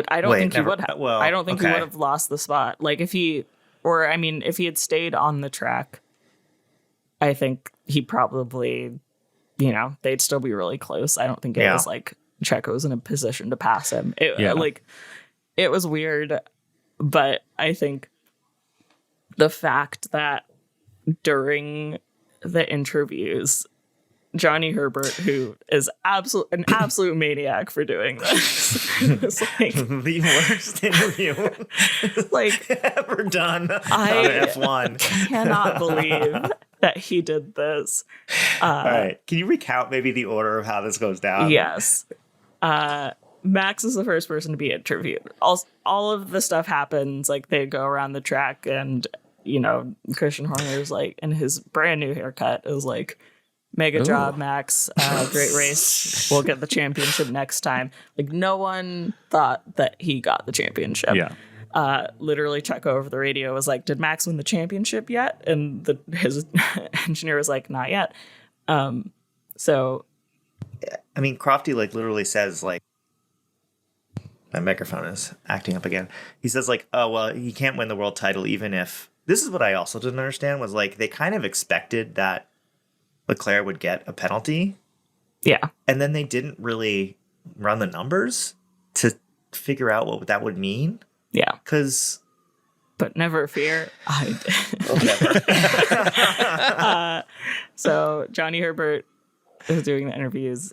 I don't think he would have. Well, I don't think he would have lost the spot. Like if he had stayed on the track, I think he probably, they'd still be really close. I don't think it was like Checo's in a position to pass him. It was weird, but I think the fact that during the interviews, Johnny Herbert, who is an absolute maniac for doing this, was like the worst interview like ever done on I F1. Cannot believe that he did this. All right, can you recount maybe the order of how this goes down? Yes. Max is the first person to be interviewed. All of the stuff happens, like they go around the track and, Christian Horner's like, in his brand new haircut is like, mega job, Max. Great race. We'll get the championship next time. Like no one thought that he got the championship. Yeah. Literally Checo over the radio was like, did Max win the championship yet? And his engineer was like, not yet. So. I mean, Crofty like literally says like, my microphone is acting up again. He says like, oh, well, he can't win the world title even if, this is what I also didn't understand was like, they kind of expected that Leclerc would get a penalty. Yeah. And then they didn't really run the numbers to figure out what that would mean. Yeah. But never fear, I did. So Johnny Herbert is doing the interviews.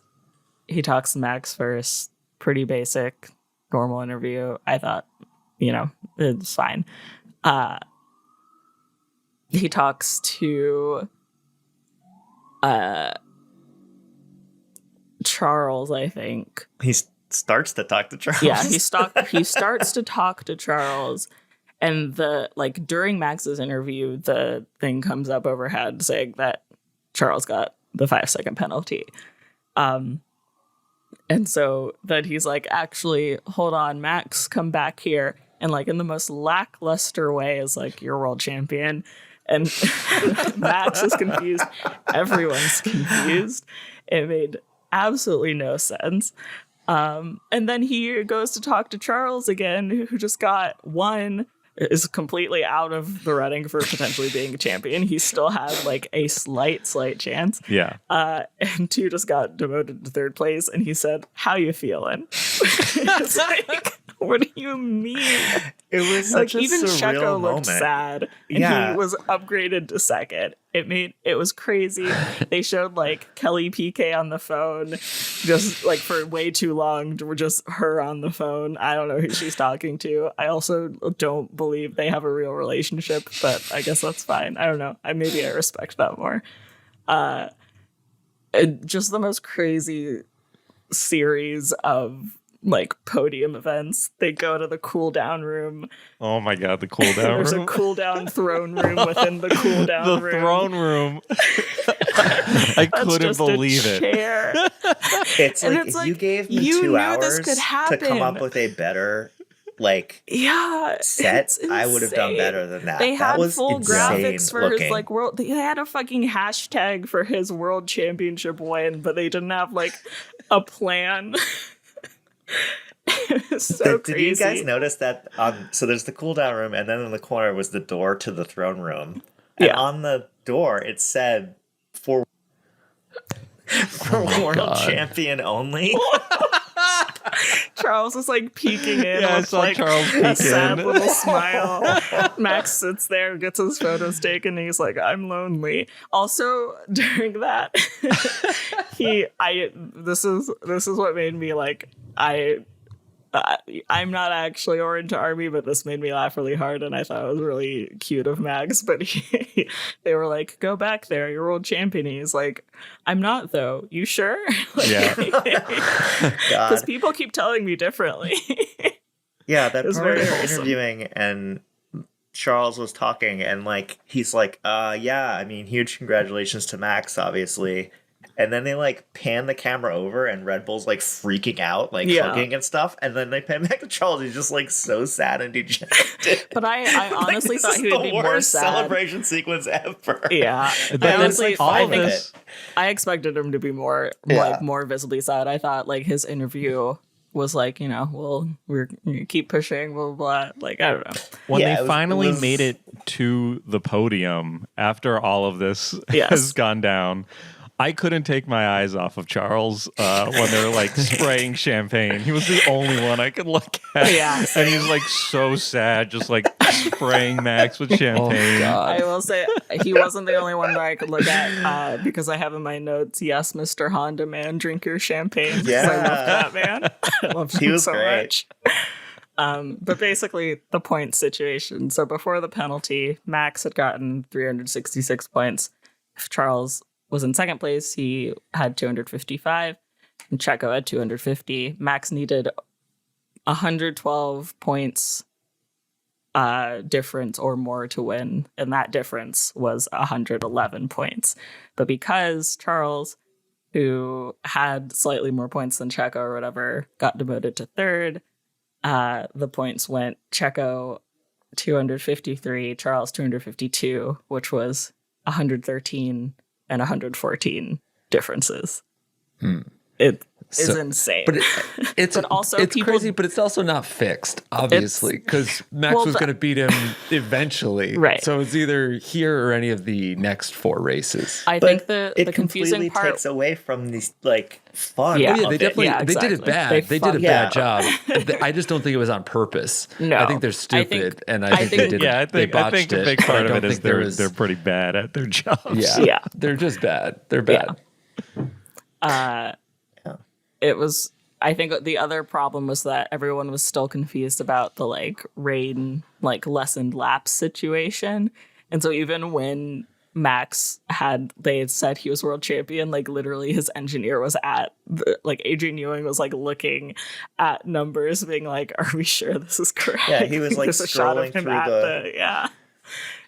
He talks to Max first. Pretty basic, normal interview. I thought, it's fine. He talks to Charles, I think. He starts to talk to Charles. Yeah, he starts to talk to Charles, and during Max's interview, the thing comes up overhead saying that Charles got the 5-second penalty. And so then he's like, actually, hold on, Max, come back here. and like in the most lackluster way is like, you're world champion. And Max is confused. Everyone's confused. It made absolutely no sense. And then he goes to talk to Charles again, who just got one, is completely out of the running for potentially being a champion. He still had like a slight chance. Yeah. And two just got demoted to third place. And he said, "How you feeling?" It's like, what do you mean? It was Like, such a even surreal Checo moment. looked sad, and Yeah. he was upgraded to second. It was crazy. They showed like Kelly PK on the phone, just like for way too long. We're just her on the phone. I don't know who she's talking to. I also don't believe they have a real relationship, but I guess that's fine. I don't know. Maybe I respect that more. Just the most crazy series of like podium events. They go to the cool down room. Oh my god, the cool down There's room. a cool down throne room within the cool down The room. throne room. I That's couldn't just believe a it. chair. It's And like, it's if like, you gave me you 2 knew hours this could to happen. come up with a better like Yeah, set, it's I would have done insane. better than that. They That had was full insane graphics for looking. his like world. They had a fucking hashtag for his world championship win, but they didn't have like a plan. It was so Did crazy. you guys notice that? So there's the cool down room, and then in the corner was the door to the throne room. And Yeah. on the door, it said for world champion only. Charles was like peeking in Yeah, I with saw like Charles a peek sad in. little smile. Max sits there, gets his photos taken, and he's like, "I'm lonely." Also, during that, this is what made me like, I'm not actually Orange Army, but this made me laugh really hard, and I thought it was really cute of Max. But they were like, "Go back there, you're world champion." He's like, "I'm not though. You sure?" Yeah. Because God. people keep telling me differently. Yeah, that It was part very of wholesome. interviewing, and Charles was talking, and like he's like, yeah, I mean, huge congratulations to Max, obviously. And then they like pan the camera over, and Red Bull's like freaking out, like Yeah. hugging and stuff. And then they pan back to Charles. He's just like so sad and dejected. But I honestly This thought is he would the be more worst sad. celebration sequence ever. Yeah, But I then honestly, all I of think this. I expected him to be more Yeah. like more visibly sad. I thought like his interview was like, well, we're gonna keep pushing, blah blah blah. Like, I don't know. When Yeah, they it finally was- made it to the podium after all of this Yes. has gone down, I couldn't take my eyes off of Charles when they were like spraying champagne. He was the only one I could look at. Yeah. And he's like so sad, just like spraying Max with Oh champagne. God. I will say he wasn't the only one that I could look at because I have in my notes, yes, Mr. Honda man, drink your champagne. 'Cause I love Yeah. that man. I love He him was so great. much. But basically, the point situation. So before the penalty, Max had gotten 366 points. If Charles was in second place, he had 255, and Checo had 250. Max needed 112 points difference or more to win, and that difference was 111 points. But because Charles, who had slightly more points than Checo or whatever, got demoted to third, the points went Checo 253, Charles 252, which was 113 and 114 differences. It is So- insane. But it's But also it's people- crazy, but it's also not fixed, obviously, because Max well, was the- going to beat him eventually. Right. So it's either here or any of the next 4 races. I But think the it confusing completely part. takes away from these like fun. Yeah. Oh, yeah, of they it. definitely Yeah, they did it exactly. bad. They They did a fucked bad up. job. I just don't think it was on purpose. No. I think they're I stupid, think- and I I think they think- did. Yeah, I they think a botched big it, but I part of don't it is think there they're was- they're pretty bad at their jobs. Yeah, Yeah. they're just bad. They're bad. It was. I think the other problem was that everyone was still confused about the like rain, like lessened lapse situation, and so even when Max they had said he was world champion, like literally his engineer was like Adrian Ewing was like looking at numbers, being like, "Are we sure this is correct?" Yeah, he was, like, There's a shot of scrolling him through at the- yeah.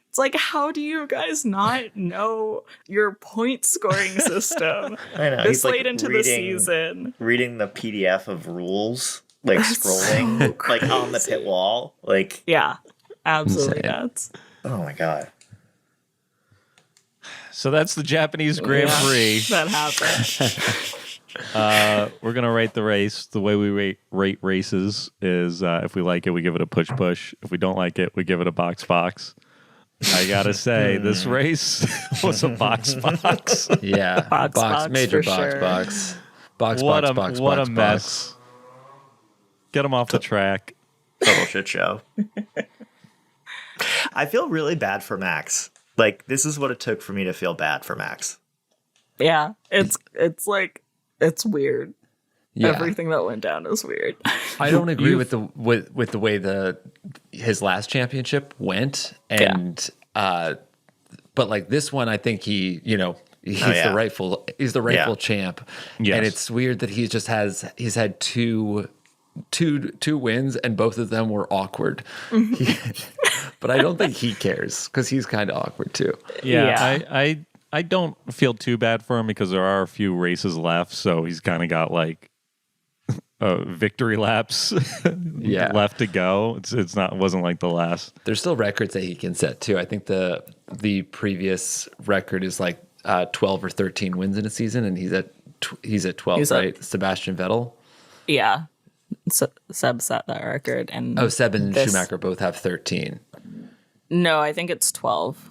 It's like, how do you guys not know your point scoring system I know. this He's like late into the season? reading the PDF of rules like scrolling like on the pit wall. Like, Yeah, absolutely Insane. nuts. oh my god. So that's the Japanese Grand Yeah, Prix. that happened. We're gonna rate the race. The way we rate races is if we like it, we give it a push. If we don't like it, we give it a box. I gotta say, this race was a box. Yeah, Box, major for box, sure. box, What box, a box, mess. box. Get them off the track. Total shit show. I feel really bad for Max. Like, this is what it took for me to feel bad for Max. Yeah, it's like it's weird. Yeah. Everything that went down is weird. I don't agree with the with the way his last championship went, and but like this one, I think he's the rightful champ, Yes. and it's weird that he's had two wins, and both of them were awkward. But I don't think he cares because he's kind of awkward too. Yeah. I don't feel too bad for him because there are a few races left, so he's kind of got like victory laps left to go. It wasn't like the last. There's still records that he can set too. I think the previous record is like 12 or 13 wins in a season, and he's at 12, right? Sebastian Vettel. Yeah, Seb set that record, and Seb and Schumacher both have 13. No, I think it's 12.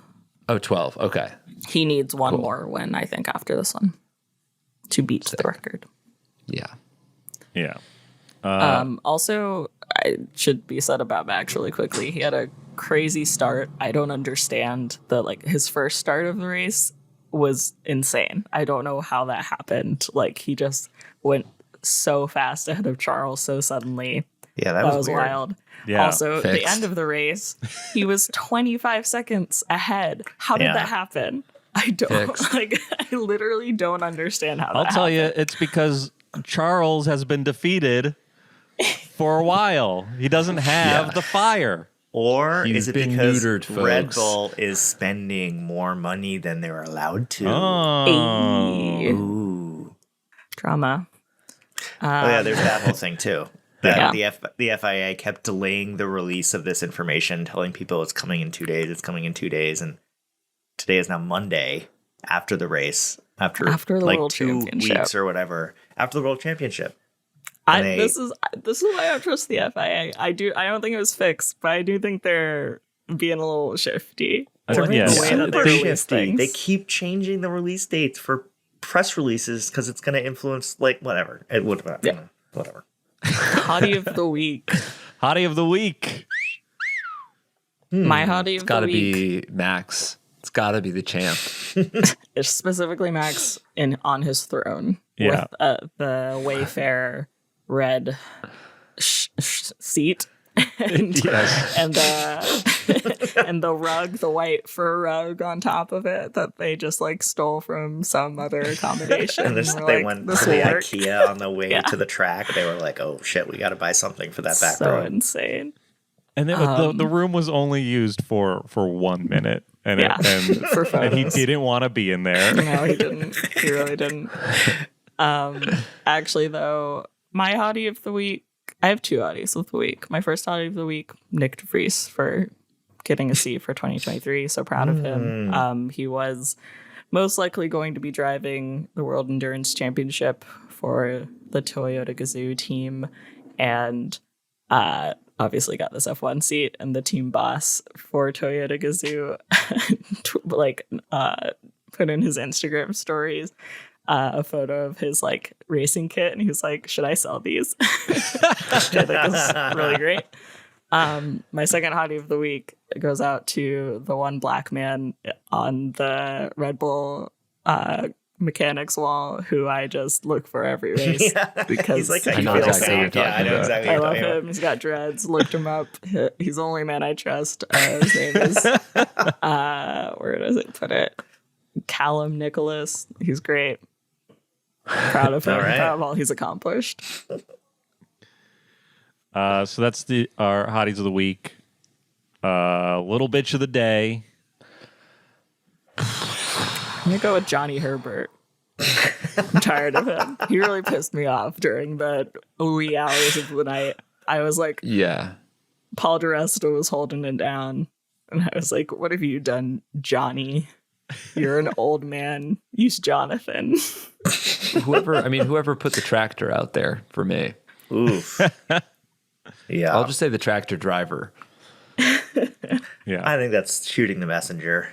Oh, 12. Okay. He needs one more win, I think, after this one to beat the record. Yeah. Yeah. Also, I should be said about Max really quickly. He had a crazy start. I don't understand his first start of the race was insane. I don't know how that happened. Like, he just went so fast ahead of Charles so suddenly. Yeah, That was weird. wild. Yeah, Also, fixed. the end of the race, he was 25 seconds ahead. How did that happen? I don't Fixed. I literally don't understand how I'll that tell you, happened. it's because Charles has been defeated for a while. He doesn't have the fire. Or He's is it been because neutered, Red folks. Bull is spending more money than they're allowed to? Oh. Ooh. Drama. Oh yeah, there's that whole thing too. That Yeah. the FIA kept delaying the release of this information, telling people it's coming in 2 days, and today is now Monday after the race, after the like World 2 Championship. weeks or whatever, after the World Championship. And This is why I don't trust the FIA. I don't think it was fixed, but I do think they're being a little shifty. I with think- yeah. the way that they Super release shifty. things. They keep changing the release dates for press releases because it's going to influence whatever. It would whatever. Hottie of the week. Hottie of the week. My hottie of It's got the to week be Max. It's got to be the champ. is specifically Max on his throne Yeah. with the Wayfair red seat and, Yes. and the and the rug, the white fur rug on top of it that they just stole from some other accommodation. And We're they like, went this to the will work. IKEA on the way to the track. They were like, "Oh shit, we got to buy something for that back So row." insane. And then the room was only used for 1 minute. And, Yeah, for and he photos. didn't want to be in there. No, he didn't. He really didn't. Actually, though, my hottie of the week, I have 2 hotties of the week. My first hottie of the week, Nick de Vries for getting a seat for 2023. So proud of him. He was most likely going to be driving the World Endurance Championship for the Toyota Gazoo team, and obviously got this F1 seat. And the team boss for Toyota Gazoo put in his Instagram stories a photo of his racing kit, and he was like, "Should I sell these?" Which I think is really great. My second hottie of the week goes out to the one black man on the Red Bull mechanics wall who I just look for every race because He's like, I know feel exactly sad. what you're Yeah, I talking know about. exactly I what love you're talking him. He's got dreads. Looked him up. He's the only man I trust. His name is where does it put it? Callum Nicholas. He's great. Proud of him. All right. Proud of all he's accomplished. So that's our hotties of the week. Little bitch of the day. I'm gonna go with Johnny Herbert. I'm tired of him. He really pissed me off during the wee hours of the night. I was like, Yeah. Paul DeResta was holding it down. And I was like, what have you done, Johnny? You're an old man. Use Jonathan. Whoever put the tractor out there for me. Oof. Yeah. I'll just say the tractor driver. Yeah. I think that's shooting the messenger.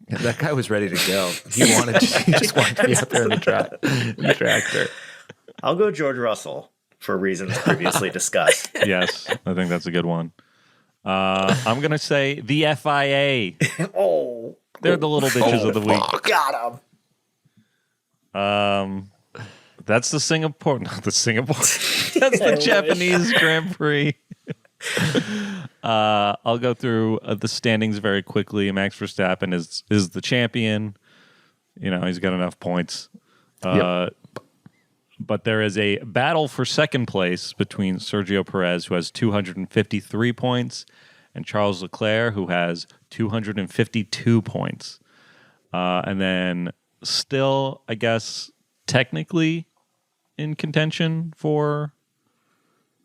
That guy was ready to go. He just wanted to be out there in the tractor. I'll go George Russell for reasons previously discussed. Yes, I think that's a good one. I'm going to say the FIA. Oh. They're the little bitches of the week. Got him. That's the Singapore. Not the Singapore. That's the Japanese Grand Prix. I'll go through the standings very quickly. Max Verstappen is the champion. You know, he's got enough points. Yep. But there is a battle for second place between Sergio Perez, who has 253 points, and Charles Leclerc, who has 252 points. And then still, I guess, technically in contention for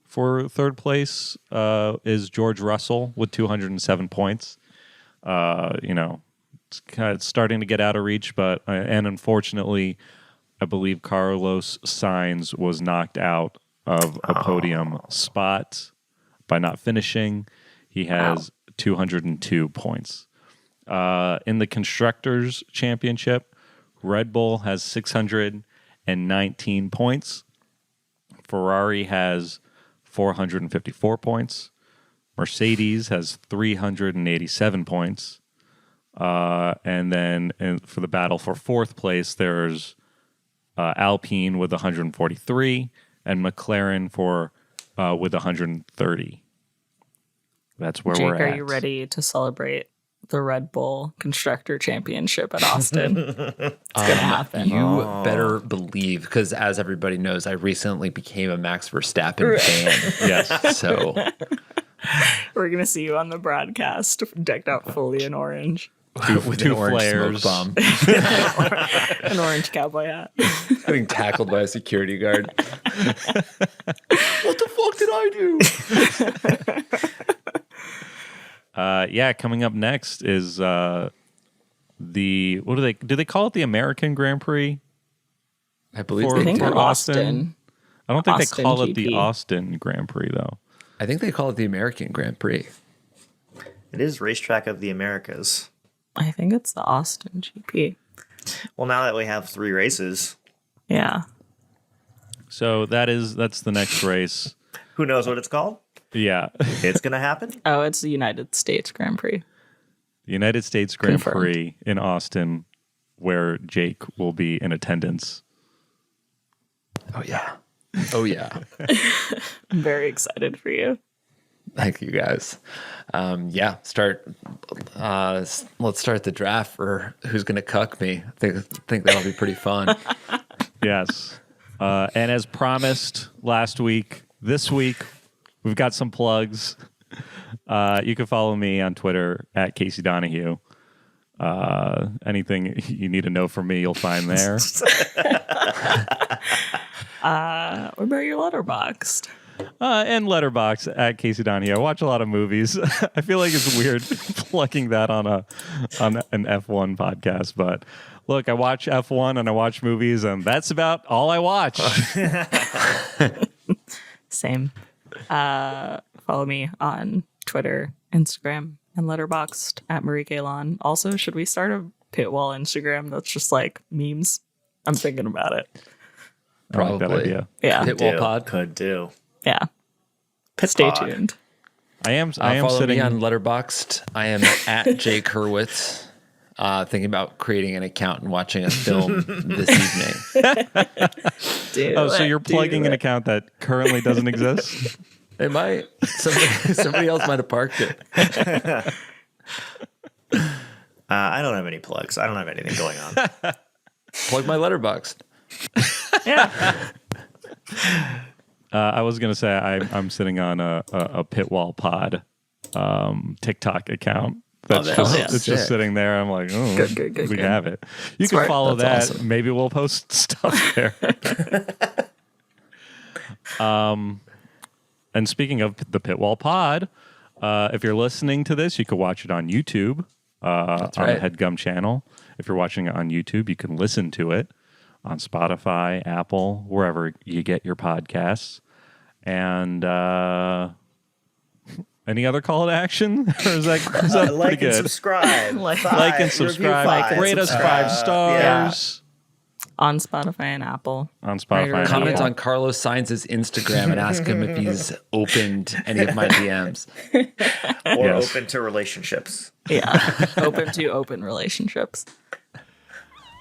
third place is George Russell with 207 points. You know, it's kind of starting to get out of reach, but and unfortunately, I believe Carlos Sainz was knocked out of a podium spot by not finishing. He has 202 points. In the Constructors' Championship, Red Bull has 619 points. Ferrari has 454 points. Mercedes has 387 points. And then for the battle for fourth place, there's Alpine with 143 and McLaren with 130. That's where Jake, we're at. are you ready to celebrate the Red Bull Constructor Championship at Austin? It's gonna happen. You better believe, because as everybody knows, I recently became a Max Verstappen fan. Yes. So We're gonna see you on the broadcast, decked out fully in orange, with two an orange flares. smoke bomb, an orange cowboy hat. getting tackled by a security guard. What the fuck did I do? Coming up next is do they call it the American Grand Prix? I believe For- I think they for do. Austin. I don't think Austin they call it the GP. Austin Grand Prix though. I think they call it the American Grand Prix. It is Racetrack of the Americas. I think it's the Austin GP. Well, now that we have 3 races, Yeah. So that's the next race. who knows what it's called? Yeah. It's going to happen. Oh, it's the United States Grand Prix. The United States Grand Confirmed. Prix in Austin, where Jake will be in attendance. Oh yeah. Oh yeah. I'm very excited for you. Thank you guys. Let's start the draft for who's gonna cuck me. I think that'll be pretty fun. Yes. And as promised last week, this week, we've got some plugs. You can follow me on Twitter at Casey Donahue. Anything you need to know from me, you'll find there. What about your Letterboxd? And Letterbox at Casey Donahue. I watch a lot of movies. I feel like it's weird plugging that on an F1 podcast, but look, I watch F1 and I watch movies, and that's about all I watch. Same. Follow me on Twitter, Instagram, and Letterboxd at Marika Brownlee. Also, should we start a pit wall Instagram that's just like memes? I'm thinking about it. I like that Probably. idea. Yeah. Pitwall Pod. Could do. Yeah. Stay Pod. tuned. I am Follow sitting me on Letterboxd. I am at Jake Hurwitz. Thinking about creating an account and watching a film this evening. Oh, so you're plugging an account that currently doesn't exist? It might. Somebody else might have parked it. I don't have any plugs. I don't have anything going on. Plug my Letterboxd. Yeah. I was going to say I'm sitting on a Pitwall Pod TikTok account. That's it. just, Oh, yeah. it's just Sick. sitting there. I'm like, oh, Good, we good. have it. You Smart. can follow that. That's awesome. Maybe we'll post stuff there. And speaking of the Pitwall Pod, if you're listening to this, you can watch it on YouTube on right. the Headgum channel. If you're watching it on YouTube, you can listen to it on Spotify, Apple, wherever you get your podcasts. And any other call to action? Or is that pretty Like and good? subscribe. Like And subscribe. Rate us 5 stars On Spotify and Apple. on Spotify. and Comment Apple. on Carlos Sainz's Instagram and ask him if he's opened any of my DMs. Or Yes. open to relationships. Yeah. Open to open relationships.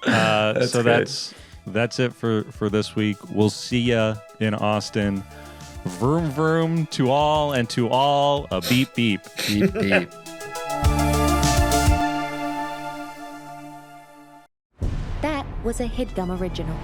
So that's it for this week. We'll see ya in Austin. Vroom vroom to all, and to all a beep beep. Beep, beep. That was a Headgum original.